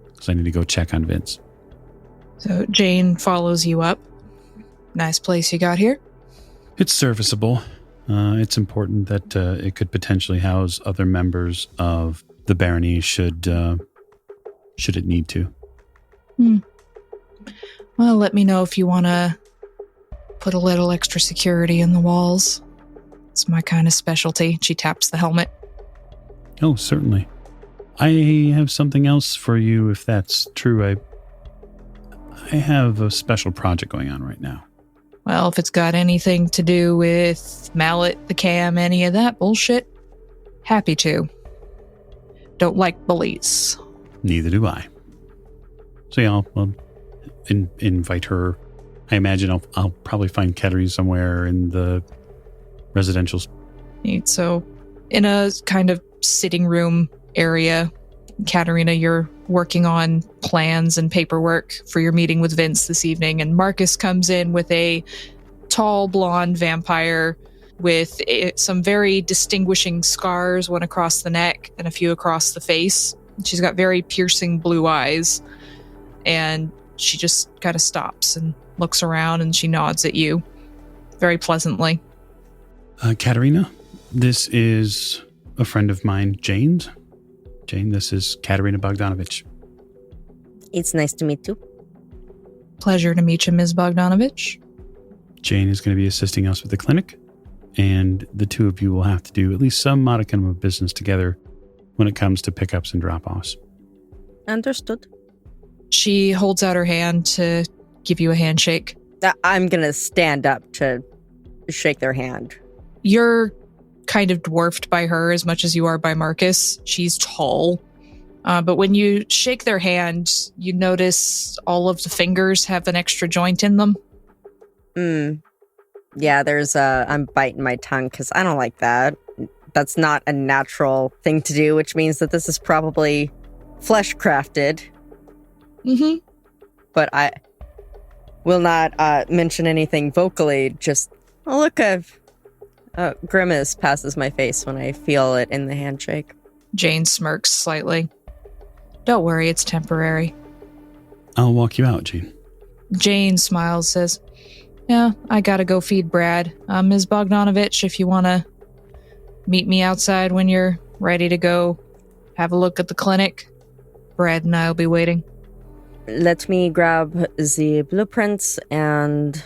Because I need to go check on Vince. So Jane follows you up. Nice place you got here. It's serviceable. It's important that it could potentially house other members of the Barony should it need to. Well, let me know if you want to put a little extra security in the walls. It's my kind of specialty. She taps the helmet. Oh, certainly. I have something else for you if that's true. I have a special project going on right now. Well, if it's got anything to do with Mallet, the Cam, any of that bullshit, happy to. Don't like bullies. Neither do I. So yeah, I'll invite her. I imagine I'll probably find Katerina somewhere in the residential. Neat. So in a kind of sitting room area, Katerina, you're working on plans and paperwork for your meeting with Vince this evening, and Marcus comes in with a tall blonde vampire with some very distinguishing scars, one across the neck and a few across the face. She's got very piercing blue eyes, and she just kind of stops and looks around, and she nods at you very pleasantly. Katerina, this is a friend of mine, Jane, this is Katerina Bogdanovich. It's nice to meet you. Pleasure to meet you, Ms. Bogdanovich. Jane is going to be assisting us with the clinic, and the two of you will have to do at least some modicum of business together when it comes to pickups and drop-offs. Understood. She holds out her hand to give you a handshake. I'm going to stand up to shake their hand. You're kind of dwarfed by her as much as you are by Marcus. She's tall. But when you shake their hand, you notice all of the fingers have an extra joint in them. Yeah, I'm biting my tongue because I don't like that. That's not a natural thing to do, which means that this is probably flesh crafted. Mm-hmm. But I will not mention anything vocally, just a look of grimace passes my face when I feel it in the handshake. Jane smirks slightly. Don't worry, it's temporary. I'll walk you out, Jane. Jane smiles, says, yeah, I gotta go feed Brad. Ms. Bogdanovich, if you want to meet me outside when you're ready to go have a look at the clinic, Brad and I will be waiting. Let me grab the blueprints and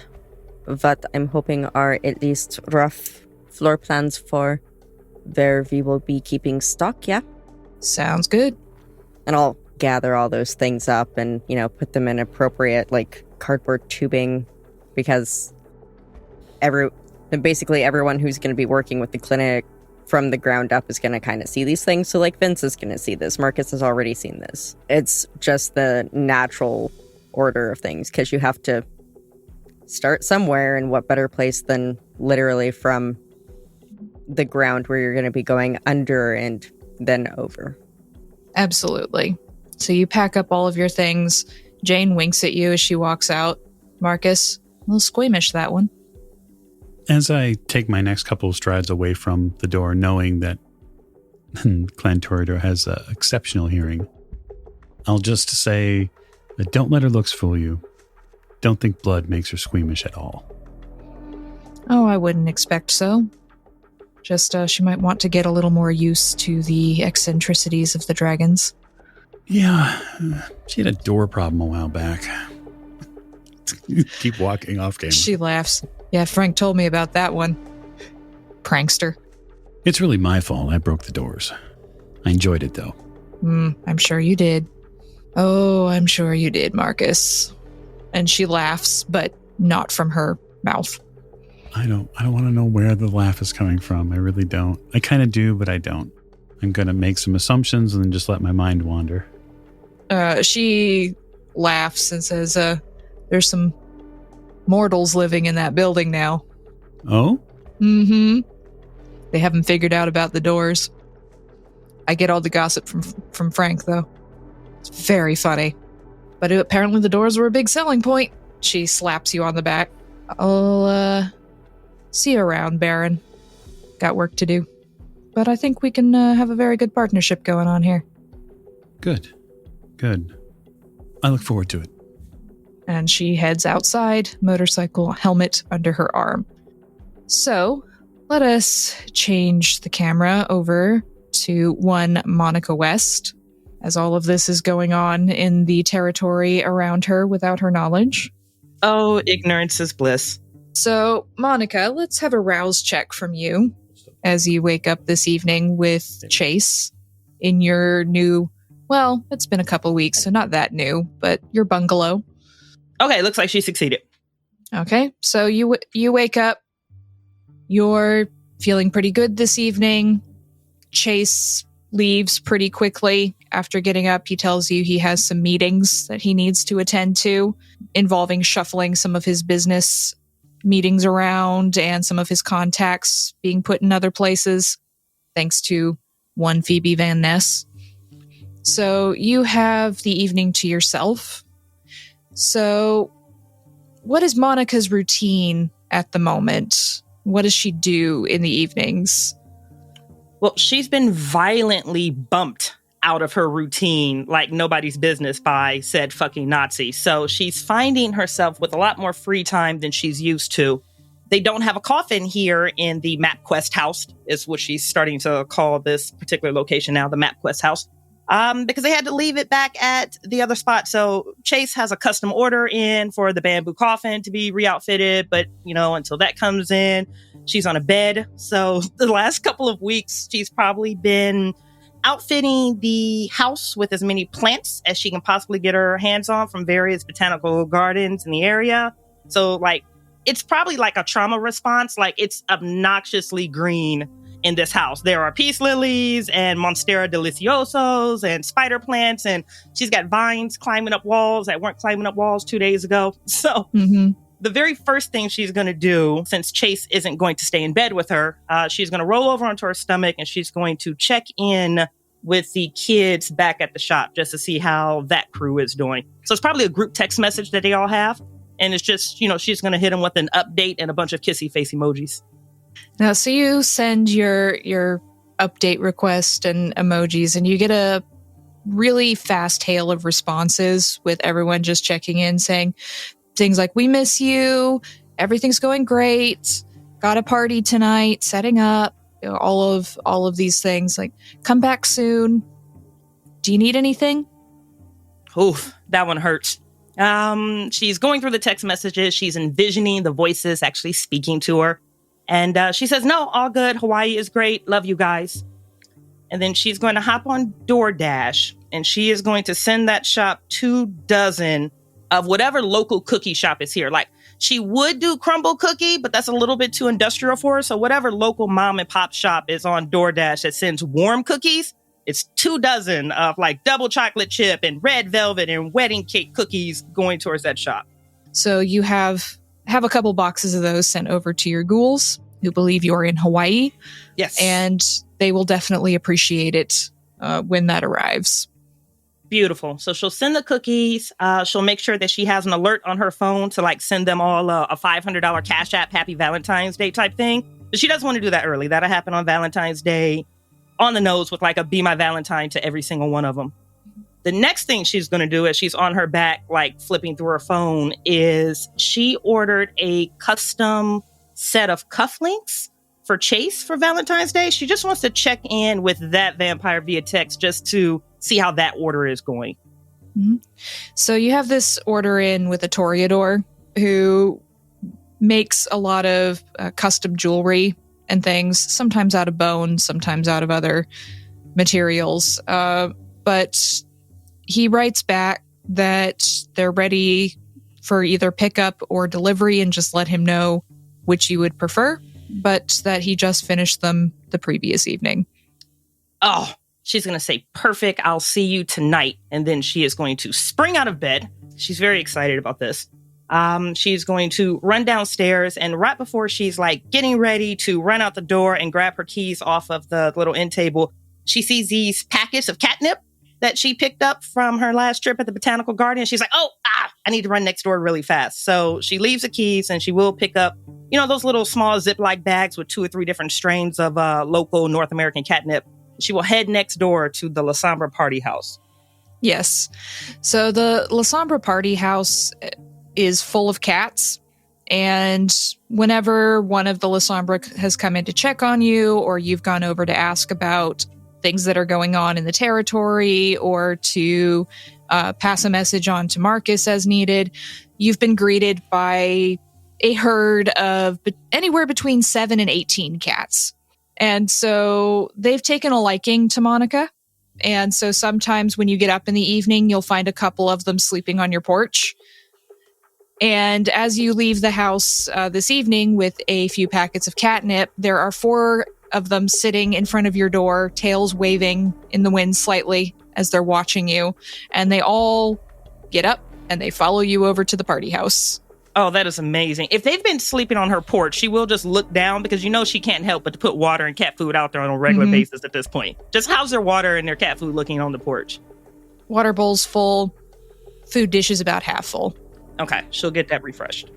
what I'm hoping are at least rough floor plans for where we will be keeping stock, yeah? Sounds good. And I'll gather all those things up and, put them in appropriate, cardboard tubing, because basically everyone who's going to be working with the clinic from the ground up is going to kind of see these things. So, Vince is going to see this. Marcus has already seen this. It's just the natural order of things, because you have to start somewhere, and what better place than literally from the ground where you're going to be going under and then over. Absolutely. So you pack up all of your things. Jane winks at you as she walks out. Marcus, a little squeamish, that one. As I take my next couple of strides away from the door, knowing that Clan Toreador has exceptional hearing, I'll just say, don't let her looks fool you. Don't think blood makes her squeamish at all. Oh, I wouldn't expect so. Just she might want to get a little more used to the eccentricities of the dragons. Yeah, she had a door problem a while back. Keep walking off camera. She laughs. Yeah, Frank told me about that one. Prankster. It's really my fault. I broke the doors. I enjoyed it, though. I'm sure you did. Oh, I'm sure you did, Marcus. And she laughs, but not from her mouth. I don't want to know where the laugh is coming from. I really don't. I kind of do, but I don't. I'm going to make some assumptions and then just let my mind wander. She laughs and says, there's some mortals living in that building now. Oh? Mm-hmm. They haven't figured out about the doors. I get all the gossip from Frank, though. It's very funny. But apparently the doors were a big selling point. She slaps you on the back. I'll, see you around, Baron. got work to do. But I think we can have a very good partnership going on here. Good. I look forward to it. And she heads outside, motorcycle helmet under her arm. So, let us change the camera over to one Monika West, as all of this is going on in the territory around her without her knowledge. Oh, ignorance is bliss. So, Monika, let's have a rouse check from you as you wake up this evening with Chase in your new, well, it's been a couple weeks, so not that new, but your bungalow. Okay, looks like she succeeded. Okay, so you wake up. You're feeling pretty good this evening. Chase leaves pretty quickly after getting up. He tells you he has some meetings that he needs to attend to, involving shuffling some of his business meetings around and some of his contacts being put in other places, thanks to one Phoebe Van Ness. So you have the evening to yourself. So what is Monika's routine at the moment? What does she do in the evenings? Well, she's been violently bumped out of her routine like nobody's business by said fucking Nazi. So she's finding herself with a lot more free time than she's used to. They don't have a coffin here in the MapQuest house, is what she's starting to call this particular location now, the MapQuest house, because they had to leave it back at the other spot. So Chase has a custom order in for the bamboo coffin to be re-outfitted, but, you know, until that comes in, she's on a bed. So the last couple of weeks, she's probably been outfitting the house with as many plants as she can possibly get her hands on from various botanical gardens in the area. So, like, it's probably like a trauma response. Like, it's obnoxiously green in this house. There are peace lilies and Monstera deliciosos and spider plants, and she's got vines climbing up walls that weren't climbing up walls 2 days ago. So the very first thing she's going to do, since Chase isn't going to stay in bed with her, she's going to roll over onto her stomach and she's going to check in with the kids back at the shop just to see how that crew is doing. So it's probably a group text message that they all have. And it's just, you know, she's going to hit them with an update and a bunch of kissy face emojis. Now, so you send your update request and emojis, and you get a really fast hail of responses with everyone just checking in, saying things like, "We miss you. Everything's going great. Got a party tonight. Setting up." You know, all of these things, like, "Come back soon. Do you need anything?" Oof, that one hurts. She's going through the text messages. She's envisioning the voices actually speaking to her. And she says, "No, all good. Hawaii is great. Love you guys." And then she's going to hop on DoorDash, and she is going to send that shop 24 of whatever local cookie shop is here. Like, she would do crumble cookie, but that's a little bit too industrial for her. So whatever local mom and pop shop is on DoorDash that sends warm cookies, it's 24 of like double chocolate chip and red velvet and wedding cake cookies going towards that shop. So you have a couple boxes of those sent over to your ghouls who believe you're in Hawaii. Yes. And they will definitely appreciate it when that arrives. Beautiful. So she'll send the cookies. She'll make sure that she has an alert on her phone to like send them all a $500 Cash App Happy Valentine's Day type thing. But she doesn't want to do that early. That'll happen on Valentine's Day, on the nose with like a Be My Valentine to every single one of them. The next thing she's going to do as she's on her back, like flipping through her phone, is she ordered a custom set of cufflinks for Chase for Valentine's Day. She just wants to check in with that vampire via text just to see how that order is going. Mm-hmm. So you have this order in with a Toreador who makes a lot of custom jewelry and things, sometimes out of bone, sometimes out of other materials. But he writes back that they're ready for either pickup or delivery, and just let him know which you would prefer, but that he just finished them the previous evening. Oh, she's going to say, "Perfect, I'll see you tonight." And then she is going to spring out of bed. She's very excited about this. She's going to run downstairs, and right before she's like getting ready to run out the door and grab her keys off of the little end table, she sees these packets of catnip that she picked up from her last trip at the botanical garden. She's like, I need to run next door really fast. So she leaves the keys and she will pick up, those little small Ziploc bags with 2 or 3 different strains of local North American catnip. She will head next door to the La Sombra party house. Yes. So the La Sombra party house is full of cats. And whenever one of the La Sombra has come in to check on you, or you've gone over to ask about things that are going on in the territory, or to pass a message on to Marcus as needed, you've been greeted by a herd of anywhere between 7 and 18 cats. And so they've taken a liking to Monika. And so sometimes when you get up in the evening, you'll find a couple of them sleeping on your porch. And as you leave the house this evening with a few packets of catnip, there are 4 of them sitting in front of your door, tails waving in the wind slightly as they're watching you. And they all get up and they follow you over to the party house. Oh, that is amazing. If they've been sleeping on her porch, she will just look down because she can't help but to put water and cat food out there on a regular basis at this point. Just how's their water and their cat food looking on the porch? Water bowl's full, food dish is about half full. Okay, she'll get that refreshed.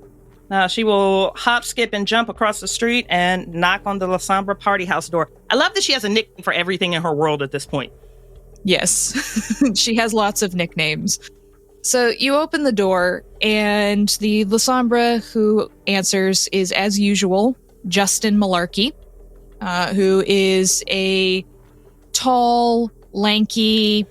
She will hop, skip, and jump across the street and knock on the La Sombra party house door. I love that she has a nickname for everything in her world at this point. Yes, she has lots of nicknames. So you open the door, and the La Sombra who answers is, as usual, Justin Malarkey, who is a tall, lanky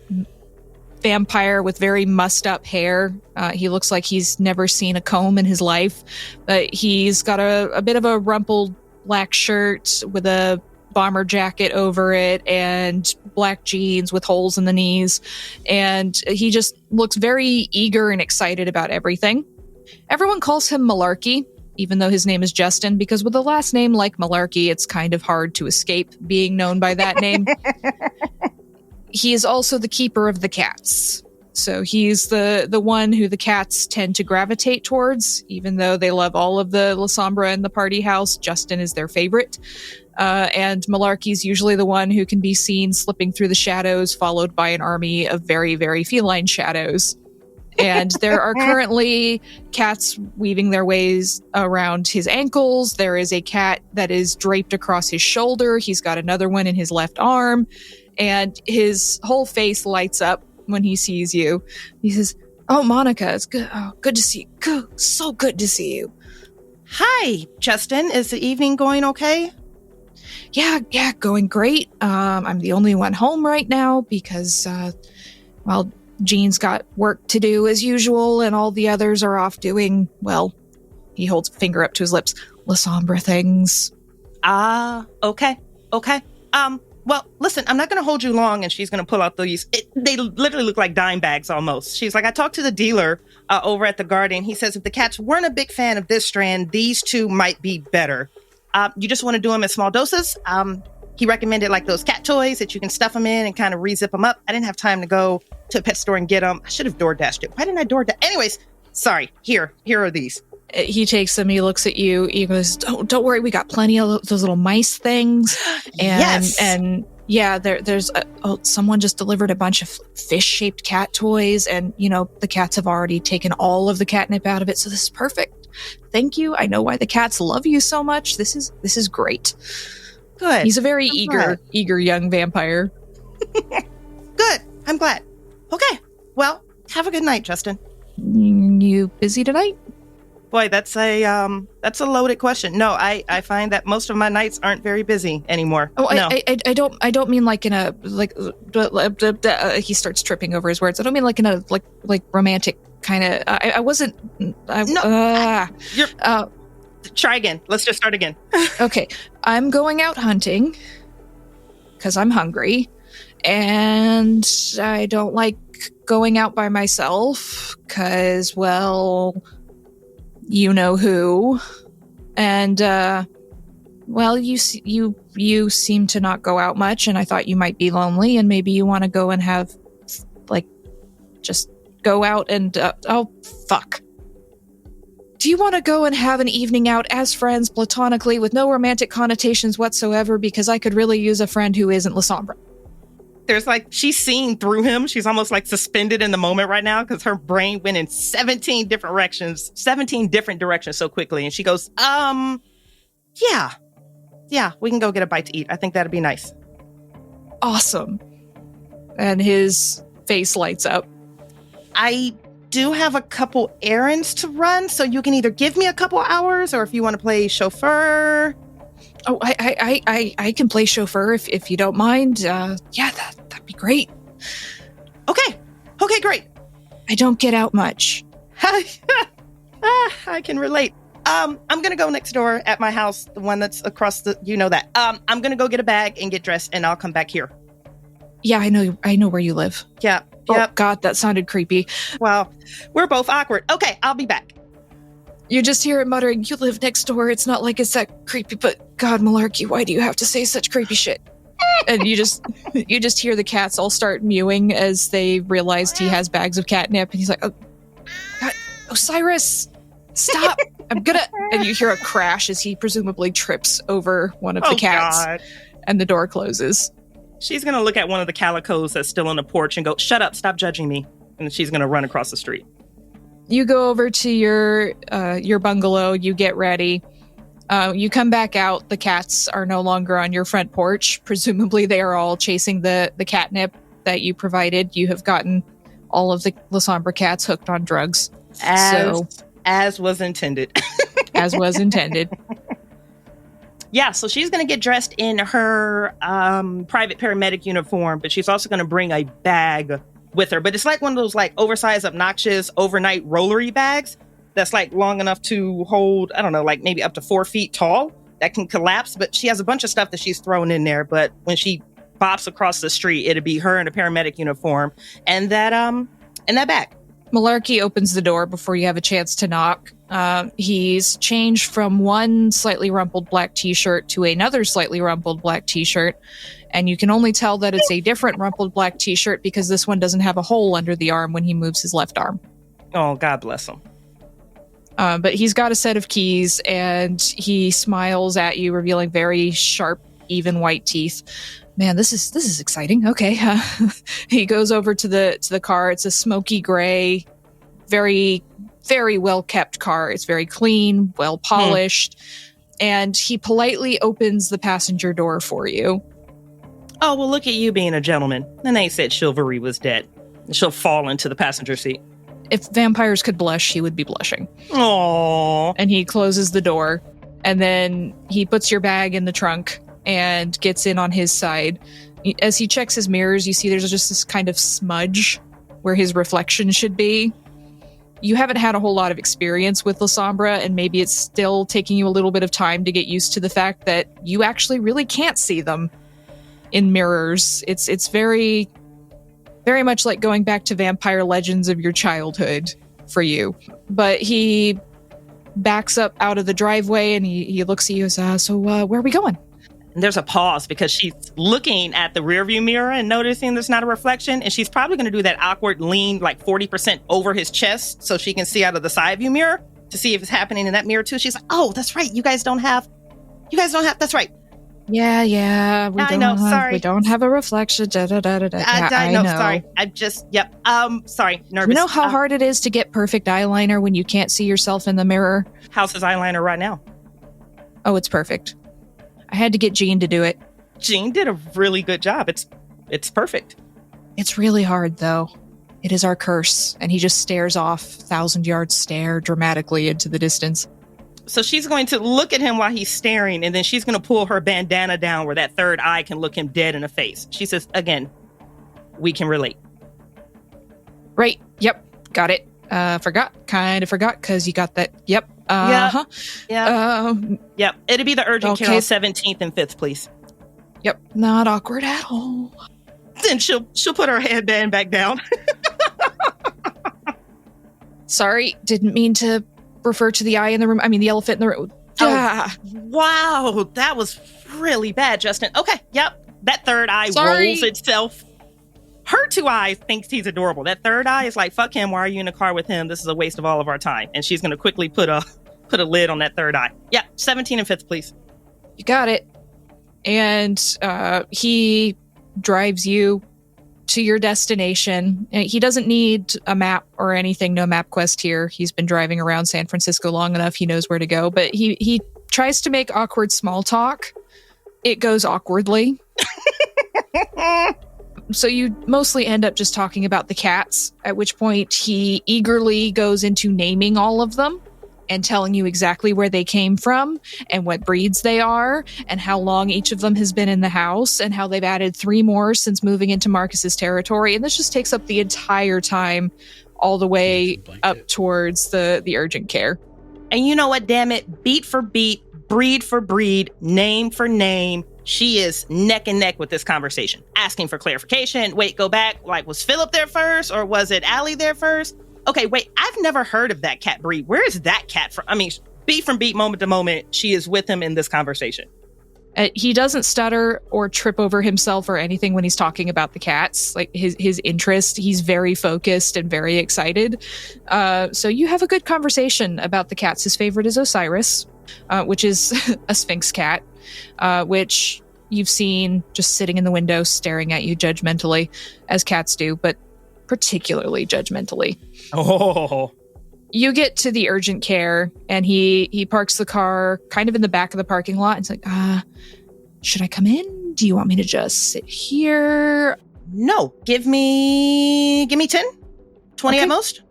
vampire with very mussed-up hair. He looks like he's never seen a comb in his life, but he's got a bit of a rumpled black shirt with a bomber jacket over it and black jeans with holes in the knees. And he just looks very eager and excited about everything. Everyone calls him Malarkey, even though his name is Justin, because with a last name like Malarkey, it's kind of hard to escape being known by that name. He is also the keeper of the cats. So he's the one who the cats tend to gravitate towards, even though they love all of the La Sombra in the party house. Justin is their favorite. And Malarkey's usually the one who can be seen slipping through the shadows, followed by an army of very, very feline shadows. And there are currently cats weaving their ways around his ankles. There is a cat that is draped across his shoulder. He's got another one in his left arm. And his whole face lights up when he sees you. He says, "Oh, Monika, it's good. Oh, good to see you. Good. So good to see you." Hi, Justin. Is the evening going okay? Yeah, going great. I'm the only one home right now because, Jean's got work to do as usual, and all the others are off doing, he holds a finger up to his lips, La Sombra things. Okay. Well, listen, I'm not going to hold you long, and she's going to pull out these. They literally look like dime bags almost. She's like, I talked to the dealer over at the garden. He says if the cats weren't a big fan of this strand, these 2 might be better. You just want to do them in small doses. He recommended like those cat toys that you can stuff them in and kind of re-zip them up. I didn't have time to go to a pet store and get them. I should have DoorDashed it. Why didn't I DoorDash? Anyways, sorry. Here are these. He takes them. He looks at you. He goes, "Don't worry. We got plenty of those little mice things." And, yes. And yeah, there's someone just delivered a bunch of fish-shaped cat toys, and the cats have already taken all of the catnip out of it. So this is perfect. Thank you. I know why the cats love you so much. This is great. Good. He's a very eager young vampire. Good. I'm glad. Okay. Well, have a good night, Justin. You busy tonight? Boy, that's a loaded question. No, I find that most of my nights aren't very busy anymore. Oh, no. I don't mean like in a he starts tripping over his words. I don't mean like in a like romantic kind of. I wasn't. Try again. Let's just start again. Okay, I'm going out hunting because I'm hungry, and I don't like going out by myself because, you know who, and you seem to not go out much, and I thought you might be lonely, and maybe you want to go and have just go out and fuck. Do you want to go and have an evening out as friends platonically with no romantic connotations whatsoever? Because I could really use a friend who isn't La Sombra. There's like, she's seeing through him. She's almost like suspended in the moment right now because her brain went in 17 different directions so quickly. And she goes, yeah, we can go get a bite to eat. I think that'd be nice. Awesome. And his face lights up. I do have a couple errands to run, so you can either give me a couple hours or if you want to play chauffeur. Oh, I can play chauffeur if you don't mind. Yeah, that'd be great. Okay, great. I don't get out much. I can relate. I'm gonna go next door at my house, the one that's across the, you know that. I'm gonna go get a bag and get dressed, and I'll come back here. Yeah, I know where you live. Yeah. Oh, Yep. God, that sounded creepy. Well, we're both awkward. Okay, I'll be back. You just hear it muttering, you live next door. It's not like it's that creepy, but God, Malarkey, why do you have to say such creepy shit? And you just hear the cats all start mewing as they realized he has bags of catnip. And he's like, oh, God, Osiris, stop. I'm gonna... And you hear a crash as he presumably trips over one of the cats. God. And the door closes. She's gonna look at one of the calicos that's still on the porch and go, shut up, stop judging me. And she's gonna run across the street. You go over to your bungalow. You get ready. You come back out. The cats are no longer on your front porch. Presumably, they are all chasing the catnip that you provided. You have gotten all of the La Sombra cats hooked on drugs. As was intended. As was intended. Yeah, so she's going to get dressed in her private paramedic uniform, but she's also going to bring a bag with her. But it's like one of those like oversized, obnoxious, overnight rollery bags that's like long enough to hold, I don't know, like maybe up to 4 feet tall that can collapse. But she has a bunch of stuff that she's thrown in there. But when she bops across the street, it'll be her in a paramedic uniform and that bag. Malarkey opens the door before you have a chance to knock. He's changed from one slightly rumpled black t-shirt to another slightly rumpled black t-shirt. And you can only tell that it's a different rumpled black t-shirt because this one doesn't have a hole under the arm when he moves his left arm. Oh, God bless him. But he's got a set of keys and he smiles at you, revealing very sharp, even white teeth. Man, this is exciting. Okay. He goes over to the car. It's a smoky gray, very, very well-kept car. It's very clean, well-polished. And he politely opens the passenger door for you. Oh, well, look at you being a gentleman. And they said chivalry was dead. She'll fall into the passenger seat. If vampires could blush, he would be blushing. Aww. And he closes the door. And then he puts your bag in the trunk and gets in on his side. As he checks his mirrors, you see there's just this kind of smudge where his reflection should be. You haven't had a whole lot of experience with La Sombra, and maybe it's still taking you a little bit of time to get used to the fact that you actually really can't see them in mirrors. It's very, very much like going back to vampire legends of your childhood for you. But he backs up out of the driveway and he looks at you and says, so where are we going? And there's a pause because she's looking at the rearview mirror and noticing there's not a reflection. And she's probably going to do that awkward lean, like 40% over his chest so she can see out of the side view mirror to see if it's happening in that mirror too. She's like, oh, that's right. You guys don't have, that's right. Yeah. Sorry. We don't have a reflection. I know. Sorry. Sorry. Nervous. You know how hard it is to get perfect eyeliner when you can't see yourself in the mirror? How's his eyeliner right now? Oh, it's perfect. I had to get Jean to do it. Jean did a really good job. It's perfect. It's really hard, though. It is our curse. And he just stares off, 1,000-yard stare dramatically into the distance. So she's going to look at him while he's staring, and then she's going to pull her bandana down where that third eye can look him dead in the face. She says, again, we can relate. Right. Yep. Got it. Kind of forgot, because you got that. Yep. Uh-huh. Yeah. Yep. It'd be the urgent care on 17th and 5th, please. Yep. Not awkward at all. Then she'll put her headband back down. Sorry, didn't mean to refer to the eye in the room. I mean, the elephant in the room. Wow, that was really bad, Justin. Okay, yep. That third eye rolls itself. Her two eyes thinks he's adorable. That third eye is like, fuck him. Why are you in the car with him? This is a waste of all of our time. And she's going to quickly put a lid on that third eye. Yeah, 17 and 5th, please. You got it. And he drives you to your destination. He doesn't need a map or anything, no map quest here. He's been driving around San Francisco long enough, he knows where to go, but he tries to make awkward small talk. It goes awkwardly. So you mostly end up just talking about the cats, at which point he eagerly goes into naming all of them and telling you exactly where they came from and what breeds they are and how long each of them has been in the house and how they've added 3 more since moving into Marcus's territory. And this just takes up the entire time all the way up towards the urgent care. And you know what, damn it, beat for beat, breed for breed, name for name, she is neck and neck with this conversation, asking for clarification. Wait, go back. Like, was Philip there first or was it Allie there first? Okay, wait, I've never heard of that cat breed. Where is that cat from? I mean, beat from beat, moment to moment, she is with him in this conversation. He doesn't stutter or trip over himself or anything when he's talking about the cats. Like his interest, he's very focused and very excited. So you have a good conversation about the cats. His favorite is Osiris, which is a Sphinx cat, which you've seen just sitting in the window staring at you judgmentally, as cats do, but particularly judgmentally. Oh. You get to the urgent care, and he parks the car kind of in the back of the parking lot. It's like, should I come in? Do you want me to just sit here? No, give me 10, 20 Okay. at most.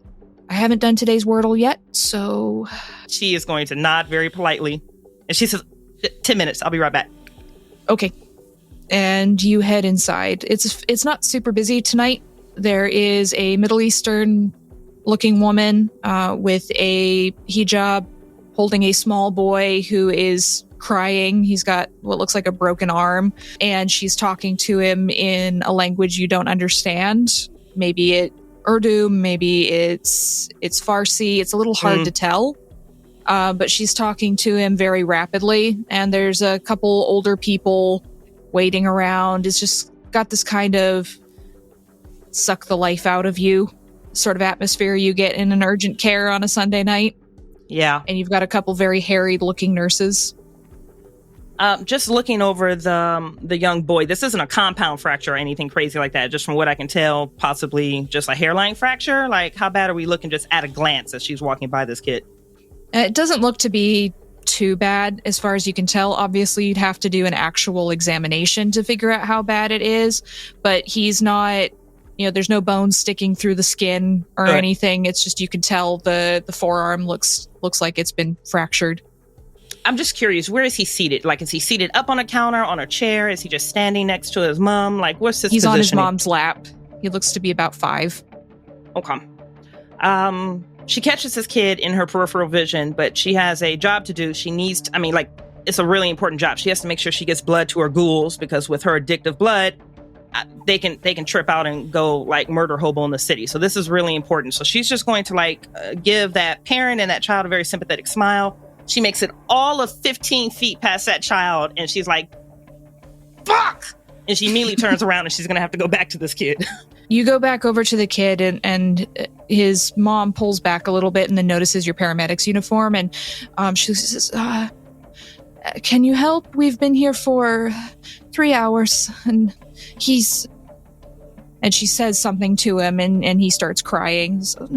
I haven't done today's Wordle yet, so... She is going to nod very politely. And she says, 10 minutes, I'll be right back. Okay. And you head inside. It's not super busy tonight. There is a Middle Eastern looking woman with a hijab holding a small boy who is crying. He's got what looks like a broken arm, and she's talking to him in a language you don't understand. Maybe it's Urdu, maybe it's Farsi. It's a little hard to tell. But she's talking to him very rapidly, and there's a couple older people waiting around. It's just got this kind of suck the life out of you sort of atmosphere you get in an urgent care on a Sunday night. Yeah. And you've got a couple very harried looking nurses. Just looking over the young boy, this isn't a compound fracture or anything crazy like that. Just from what I can tell, possibly just a hairline fracture. Like, how bad are we looking just at a glance as she's walking by this kid? It doesn't look to be too bad as far as you can tell. Obviously, you'd have to do an actual examination to figure out how bad it is. But he's not, there's no bones sticking through the skin or anything. It's just you can tell the forearm looks like it's been fractured. I'm just curious, where is he seated? Like, is he seated up on a counter, on a chair? Is he just standing next to his mom? Like, what's his He's positioning? on his mom's lap. He looks to be about 5. Okay. She catches this kid in her peripheral vision, but she has a job to do. She needs to, it's a really important job. She has to make sure she gets blood to her ghouls, because with her addictive blood, they can trip out and go like murder hobo in the city. So this is really important. So she's just going to give that parent and that child a very sympathetic smile. She makes it all of 15 feet past that child, and she's like, fuck! And she immediately turns around, and she's going to have to go back to this kid. You go back over to the kid, and his mom pulls back a little bit and then notices your paramedic's uniform, and she says, can you help? We've been here for 3 hours, and and she says something to him, and he starts crying. So,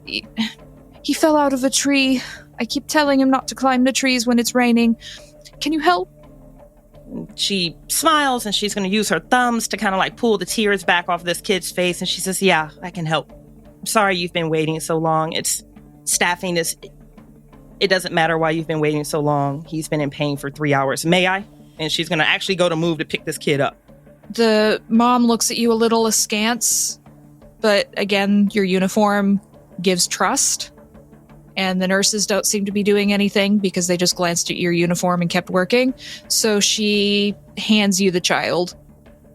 he fell out of a tree. I keep telling him not to climb the trees when it's raining. Can you help? She smiles, and she's going to use her thumbs to kind of pull the tears back off this kid's face. And she says, yeah, I can help. I'm sorry you've been waiting so long. It's staffing is, it doesn't matter why you've been waiting so long. He's been in pain for 3 hours. May I? And she's going to actually go to move to pick this kid up. The mom looks at you a little askance, but again, your uniform gives trust. And the nurses don't seem to be doing anything because they just glanced at your uniform and kept working. So she hands you the child.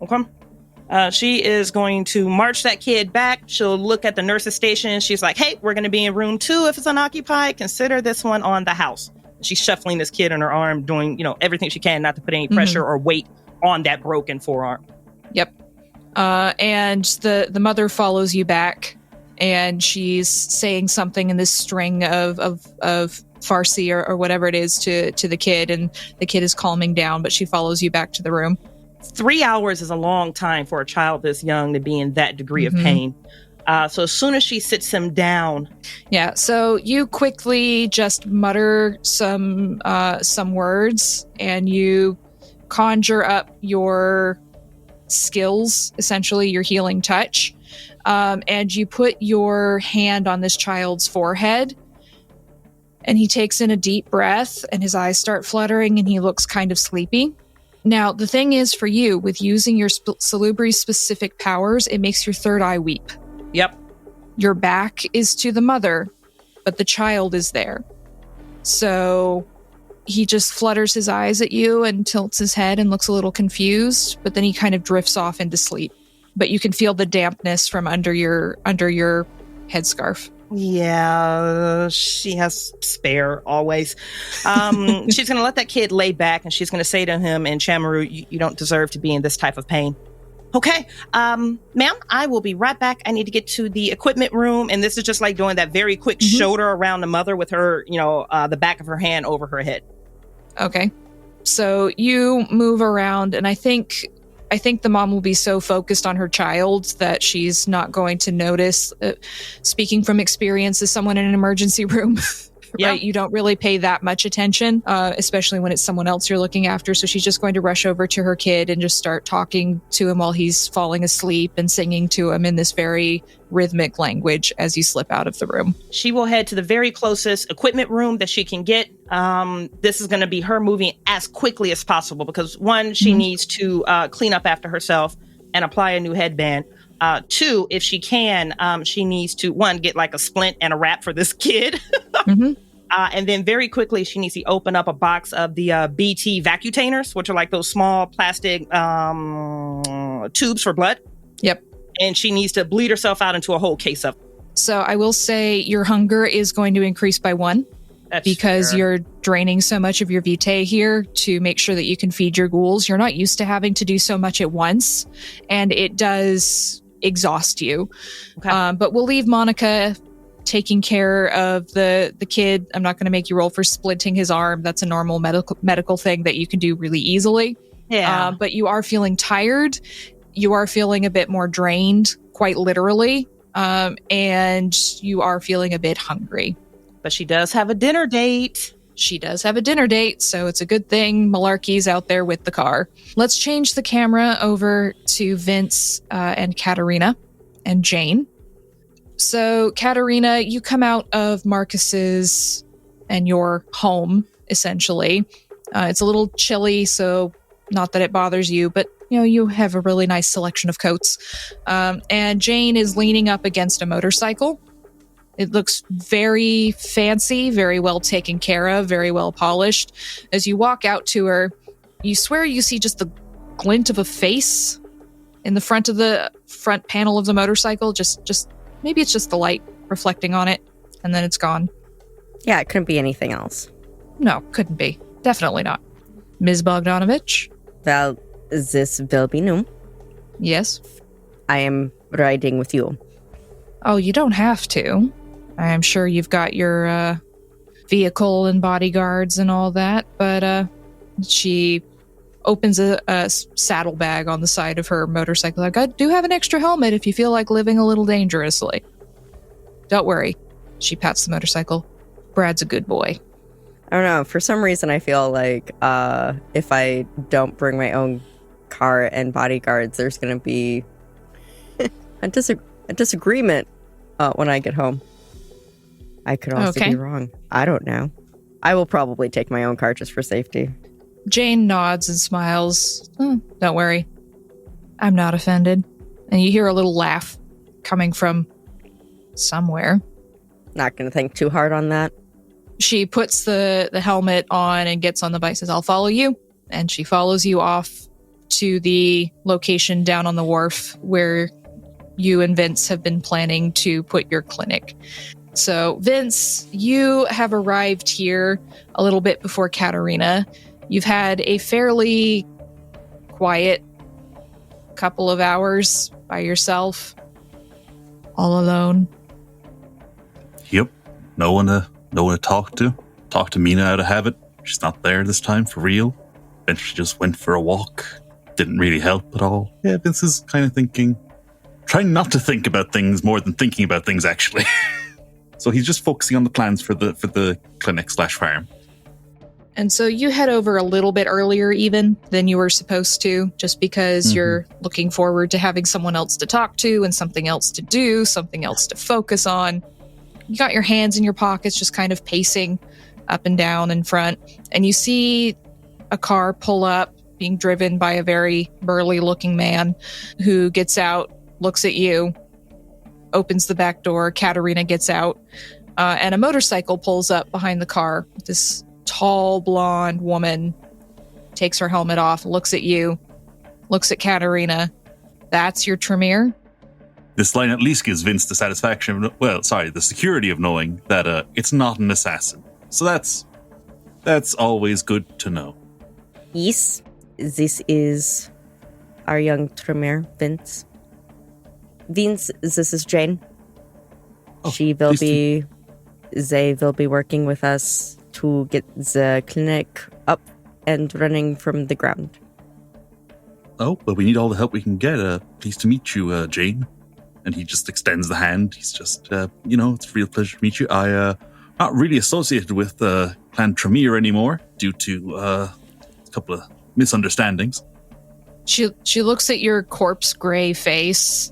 Okay. She is going to march that kid back. She'll look at the nurse's station. She's like, hey, we're going to be in room 2 if it's unoccupied. Consider this one on the house. She's shuffling this kid in her arm, doing, everything she can not to put any pressure or weight on that broken forearm. Yep. And the mother follows you back. And she's saying something in this string of Farsi or whatever it is to the kid, and the kid is calming down, but she follows you back to the room. 3 hours is a long time for a child this young to be in that degree of pain. So as soon as she sits him down. Yeah, so you quickly just mutter some words and you conjure up your skills, essentially your healing touch, and you put your hand on this child's forehead, and he takes in a deep breath and his eyes start fluttering and he looks kind of sleepy. Now, the thing is for you, with using your Salubri's specific powers, it makes your third eye weep. Yep. Your back is to the mother, but the child is there. So he just flutters his eyes at you and tilts his head and looks a little confused, but then he kind of drifts off into sleep. But you can feel the dampness from under your headscarf. Yeah, she has spare always. She's going to let that kid lay back and she's going to say to him in Chamaru, you don't deserve to be in this type of pain. Okay, ma'am, I will be right back. I need to get to the equipment room. And this is just like doing that very quick shoulder around the mother with her, the back of her hand over her head. Okay. So you move around, and I think the mom will be so focused on her child that she's not going to notice. Speaking from experience as someone in an emergency room, right? You don't really pay that much attention, especially when it's someone else you're looking after. So she's just going to rush over to her kid and just start talking to him while he's falling asleep and singing to him in this very rhythmic language as you slip out of the room. She will head to the very closest equipment room that she can get. This is going to be her moving as quickly as possible because one, she needs to clean up after herself and apply a new headband. Two, if she can, she needs to, one, get like a splint and a wrap for this kid. And then very quickly, she needs to open up a box of the BT vacutainers, which are like those small plastic tubes for blood. Yep. And she needs to bleed herself out into a whole case of. So I will say your hunger is going to increase by 1. That's because fair. you're draining so much of your vitae here to make sure that you can feed your ghouls. You're not used to having to do so much at once, and it does exhaust you. Okay. But we'll leave Monika taking care of the kid. I'm not going to make you roll for splinting his arm. That's a normal medical thing that you can do really easily. Yeah. But you are feeling tired. You are feeling a bit more drained, quite literally. And you are feeling a bit hungry. But she does have a dinner date. She does have a dinner date, so it's a good thing Malarkey's out there with the car. Let's change the camera over to Vince and Katerina and Jane. So, Katerina, you come out of Marcus's and your home, essentially. It's a little chilly, so not that it bothers you, but you have a really nice selection of coats. And Jane is leaning up against a motorcycle. It looks very fancy, very well taken care of, very well polished. As you walk out to her, you swear you see just the glint of a face in the front panel of the motorcycle. Just maybe it's just the light reflecting on it, and then it's gone. Yeah, it couldn't be anything else. No, couldn't be. Definitely not. Ms. Bogdanovich? Well, this will be new. Yes? I am riding with you. Oh, you don't have to. I'm sure you've got your vehicle and bodyguards and all that, but she opens a saddlebag on the side of her motorcycle. Like, I do have an extra helmet if you feel like living a little dangerously. Don't worry. She pats the motorcycle. Brad's a good boy. I don't know. For some reason, I feel like if I don't bring my own car and bodyguards, there's going to be a disagreement when I get home. I could also be wrong. I don't know. I will probably take my own car just for safety. Jane nods and smiles. Don't worry. I'm not offended. And you hear a little laugh coming from somewhere. Not going to think too hard on that. She puts the helmet on and gets on the bike, says, I'll follow you. And she follows you off to the location down on the wharf where you and Vince have been planning to put your clinic. So, Vince, you have arrived here a little bit before Katerina. You've had a fairly quiet couple of hours by yourself, all alone. Yep. No one to talk to. Talk to Mina out of habit. She's not there this time for real. Eventually just went for a walk. didn't really help at all. Yeah, Vince is kind of trying not to think about things more than thinking about things, actually. So he's just focusing on the plans for the clinic/farm. And so you head over a little bit earlier even than you were supposed to, just because you're looking forward to having someone else to talk to and something else to do, something else to focus on. You got your hands in your pockets, just kind of pacing up and down in front. And you see a car pull up, being driven by a very burly looking man who gets out, looks at you, opens the back door. Katerina gets out, and a motorcycle pulls up behind the car. This tall blonde woman takes her helmet off, looks at you, looks at Katerina. That's your Tremere? This line at least gives Vince the satisfaction, the security of knowing that it's not an assassin. So that's always good to know. Yes, this is our young Tremere, Vince. Vince, this is Jane. Oh, They will be working with us to get the clinic up and running from the ground. Oh, well, we need all the help we can get. Pleased to meet you, Jane. And he just extends the hand. He's just, it's a real pleasure to meet you. Not really associated with Clan Tremere anymore due to a couple of misunderstandings. She looks at your corpse gray face.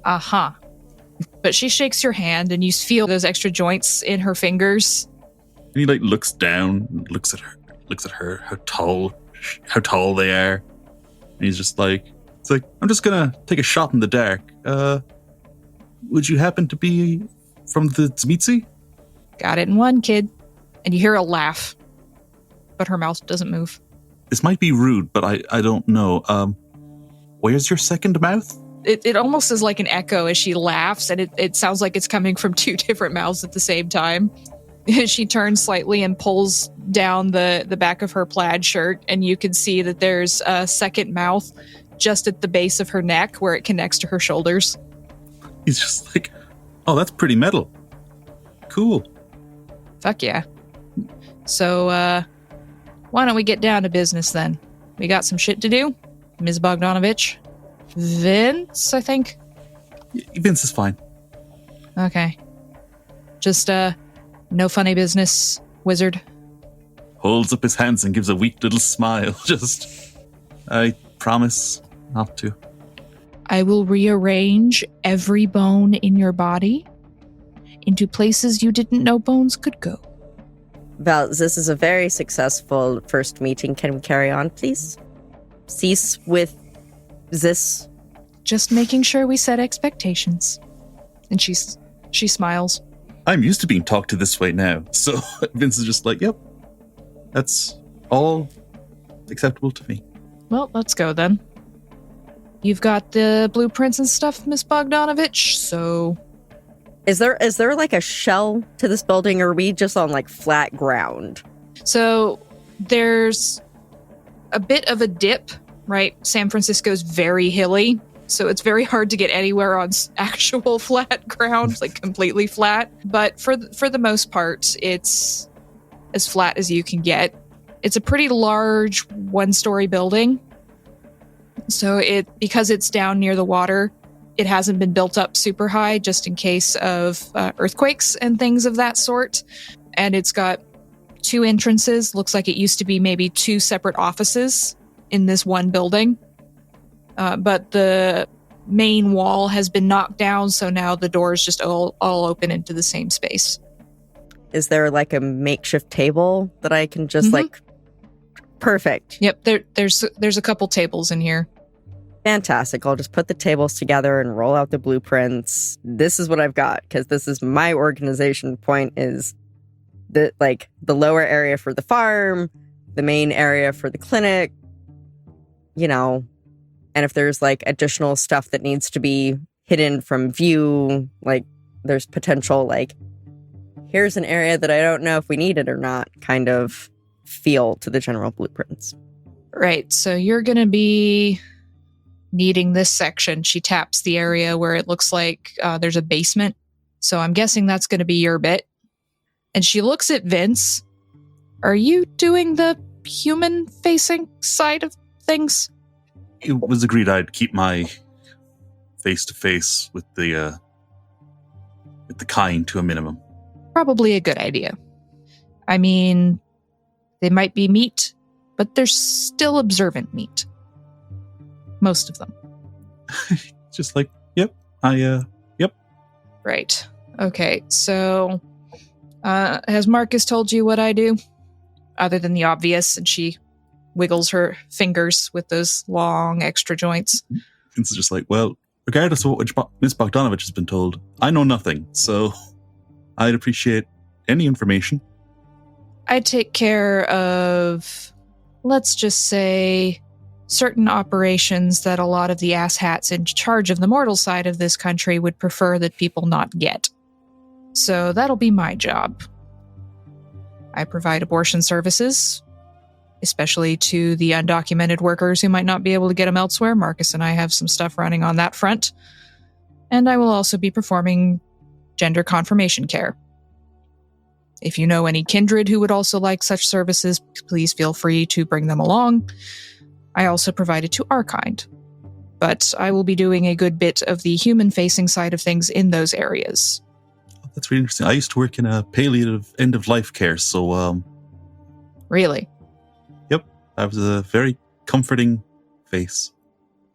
But she shakes your hand and you feel those extra joints in her fingers. And he looks down, looks at her, how tall they are. And he's just I'm just gonna take a shot in the dark. Would you happen to be from the Tzimitzi? Got it in one, kid. And you hear a laugh, but her mouth doesn't move. This might be rude, but I don't know. Where's your second mouth? It almost is like an echo as she laughs, and it sounds like it's coming from two different mouths at the same time. She turns slightly and pulls down the back of her plaid shirt, and you can see that there's a second mouth just at the base of her neck where it connects to her shoulders. He's just like, oh, that's pretty metal. Cool. Fuck yeah. So, why don't we get down to business then? We got some shit to do. Ms. Bogdanovich. Vince, I think? Vince is fine. Okay. Just, no funny business, wizard. Holds up his hands and gives a weak little smile. I promise not to. I will rearrange every bone in your body into places you didn't know bones could go. Well, this is a very successful first meeting. Can we carry on, please? Cease with this. Just making sure we set expectations. And she smiles. I'm used to being talked to this way now. So Vince is just yep, that's all acceptable to me. Well, let's go then. You've got the blueprints and stuff, Miss Bogdanovich, so... Is there a shell to this building, or are we just on flat ground? So there's a bit of a dip, right? San Francisco's very hilly, so it's very hard to get anywhere on actual flat ground, completely flat. But for the most part, it's as flat as you can get. It's a pretty large one-story building. So because it's down near the water, it hasn't been built up super high just in case of earthquakes and things of that sort. And it's got 2 entrances. Looks like it used to be maybe 2 separate offices in this one building. But the main wall has been knocked down, so now the doors just all open into the same space. Is there a makeshift table that I can just Perfect. Yep, there's a couple tables in here. Fantastic. I'll just put the tables together and roll out the blueprints. This is what I've got, because this is my organization point, is the lower area for the farm, the main area for the clinic, and if there's additional stuff that needs to be hidden from view, there's potential here's an area that I don't know if we need it or not kind of feel to the general blueprints. Right, so you're going to be needing this section. She taps the area where it looks like there's a basement. So I'm guessing that's going to be your bit. And she looks at Vince. Are you doing the human-facing side of things? it was agreed I'd keep my face-to-face with the kind to a minimum. Probably a good idea. I mean, they might be meat, but they're still observant meat. Most of them. Just like, yep, yep. Right. Okay, so has Marcus told you what I do? Other than the obvious, and she wiggles her fingers with those long extra joints. Vince is just like, well, regardless of what Miss Bogdanovich has been told, I know nothing, so I'd appreciate any information. I take care of, let's just say, certain operations that a lot of the asshats in charge of the mortal side of this country would prefer that people not get. So that'll be my job. I provide abortion services, especially to the undocumented workers who might not be able to get them elsewhere. Marcus and I have some stuff running on that front. And I will also be performing gender confirmation care. If you know any kindred who would also like such services, please feel free to bring them along. I also provide it to our kind. But I will be doing a good bit of the human-facing side of things in those areas. That's really interesting. I used to work in a palliative end-of-life care, so Really? Yep, that was a very comforting face.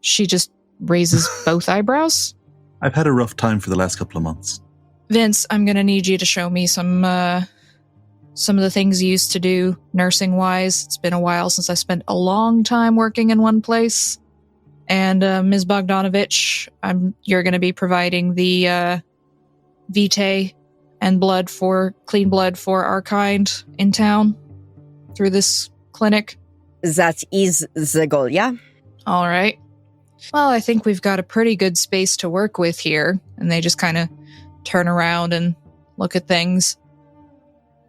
She just raises both eyebrows? I've had a rough time for the last couple of months. Vince, I'm going to need you to show me some of the things you used to do nursing-wise. It's been a while since I spent a long time working in one place. And Ms. Bogdanovich, you're going to be providing the vitae and clean blood for our kind in town through this clinic. That is the goal, yeah? All right. Well, I think we've got a pretty good space to work with here. And they just kind of turn around and look at things.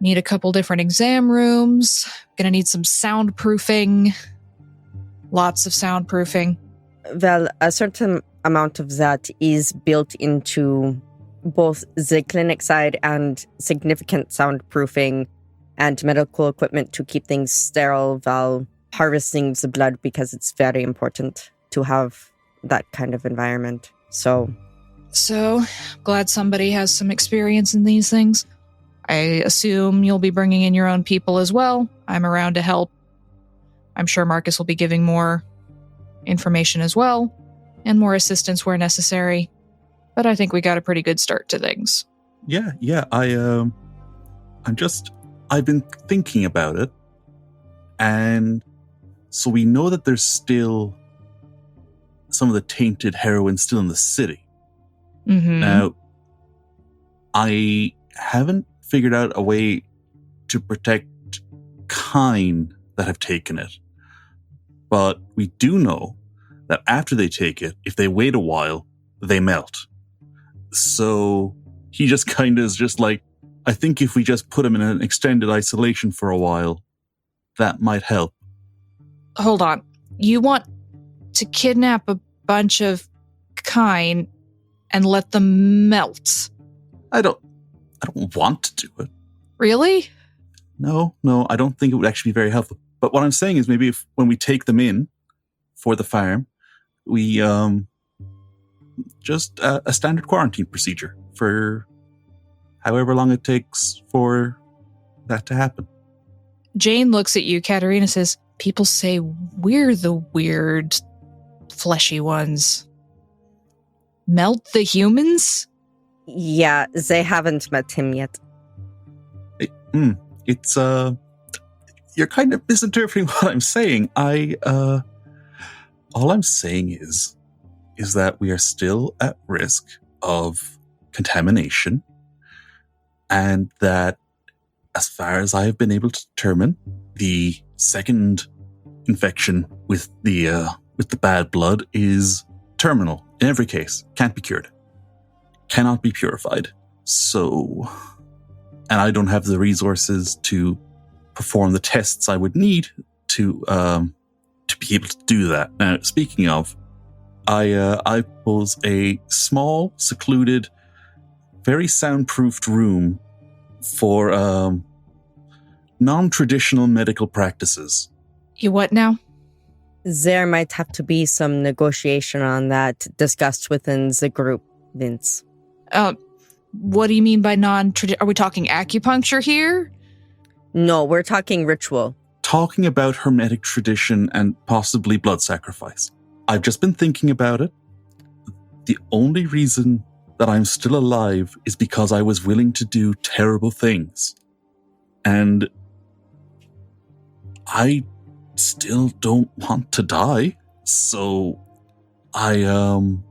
Need a couple different exam rooms. Gonna need some soundproofing. Lots of soundproofing. Well, a certain amount of that is built into both the clinic side and significant soundproofing and medical equipment to keep things sterile while harvesting the blood, because it's very important to have that kind of environment. So, glad somebody has some experience in these things. I assume you'll be bringing in your own people as well. I'm around to help. I'm sure Marcus will be giving more information as well, and more assistance where necessary. But I think we got a pretty good start to things. Yeah. I've been thinking about it, and so we know that there's still some of the tainted heroin still in the city. Mm-hmm. Now, I haven't figured out a way to protect kine that have taken it, but we do know that after they take it, if they wait a while, they melt. So he just kind of is just like, I think if we just put him in an extended isolation for a while, that might help. Hold on. You want to kidnap a bunch of kine and let them melt? I don't want to do it. Really? No, I don't think it would actually be very helpful. But what I'm saying is maybe if when we take them in for the farm, we just a standard quarantine procedure for however long it takes for that to happen. Jane looks at you. Katerina says, people say we're the weird, fleshy ones. Melt the humans? yeah, they haven't met him yet. It's you're kind of misinterpreting what I'm saying. All I'm saying is that we are still at risk of contamination, and that, as far as I have been able to determine, the second infection with the bad blood is terminal in every case, can't be cured, cannot be purified. So, and I don't have the resources to perform the tests I would need to be able to do that. Now, speaking of, I propose a small, secluded, very soundproofed room for non-traditional medical practices. You what now? There might have to be some negotiation on that discussed within the group, Vince. What do you mean by are we talking acupuncture here? No, we're talking ritual. Talking about hermetic tradition and possibly blood sacrifice. I've just been thinking about it. The only reason that I'm still alive is because I was willing to do terrible things. And I still don't want to die. So I'm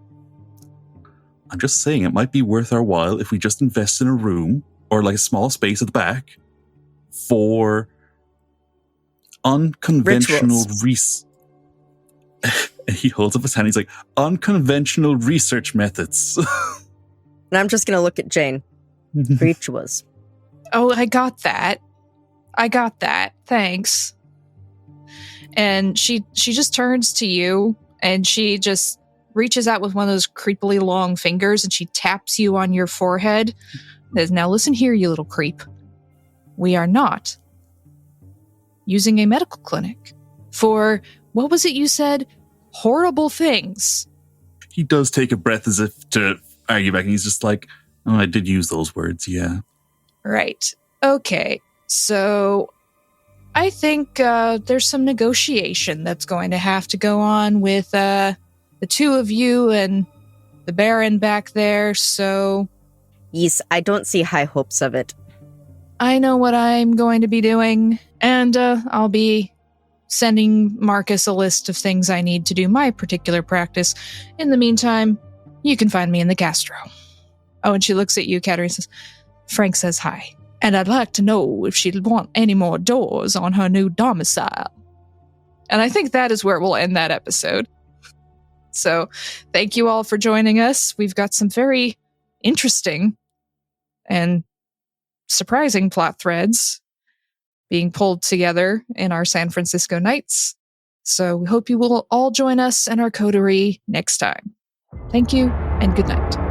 just saying it might be worth our while if we just invest in a room or like a small space at the back for unconventional he holds up his hand. He's like, unconventional research methods. And I'm just going to look at Jane. Rituals. Oh, I got that. Thanks. And she just turns to you and she just reaches out with one of those creepily long fingers and she taps you on your forehead. Says, now listen here, you little creep. We are not using a medical clinic for, what was it you said? Horrible things. He does take a breath as if to argue back and he's just like, oh, I did use those words, yeah. Right. Okay. So I think there's some negotiation that's going to have to go on with the two of you and the Baron back there, so... Yes, I don't see high hopes of it. I know what I'm going to be doing, and I'll be sending Marcus a list of things I need to do my particular practice. In the meantime, you can find me in the gastro. Oh, and she looks at you, Katerina, and says, Frank says hi. And I'd like to know if she'd want any more doors on her new domicile. And I think that is where we'll end that episode. So thank you all for joining us. We've got some very interesting and surprising plot threads being pulled together in our San Francisco nights. So we hope you will all join us in our coterie next time. Thank you and good night.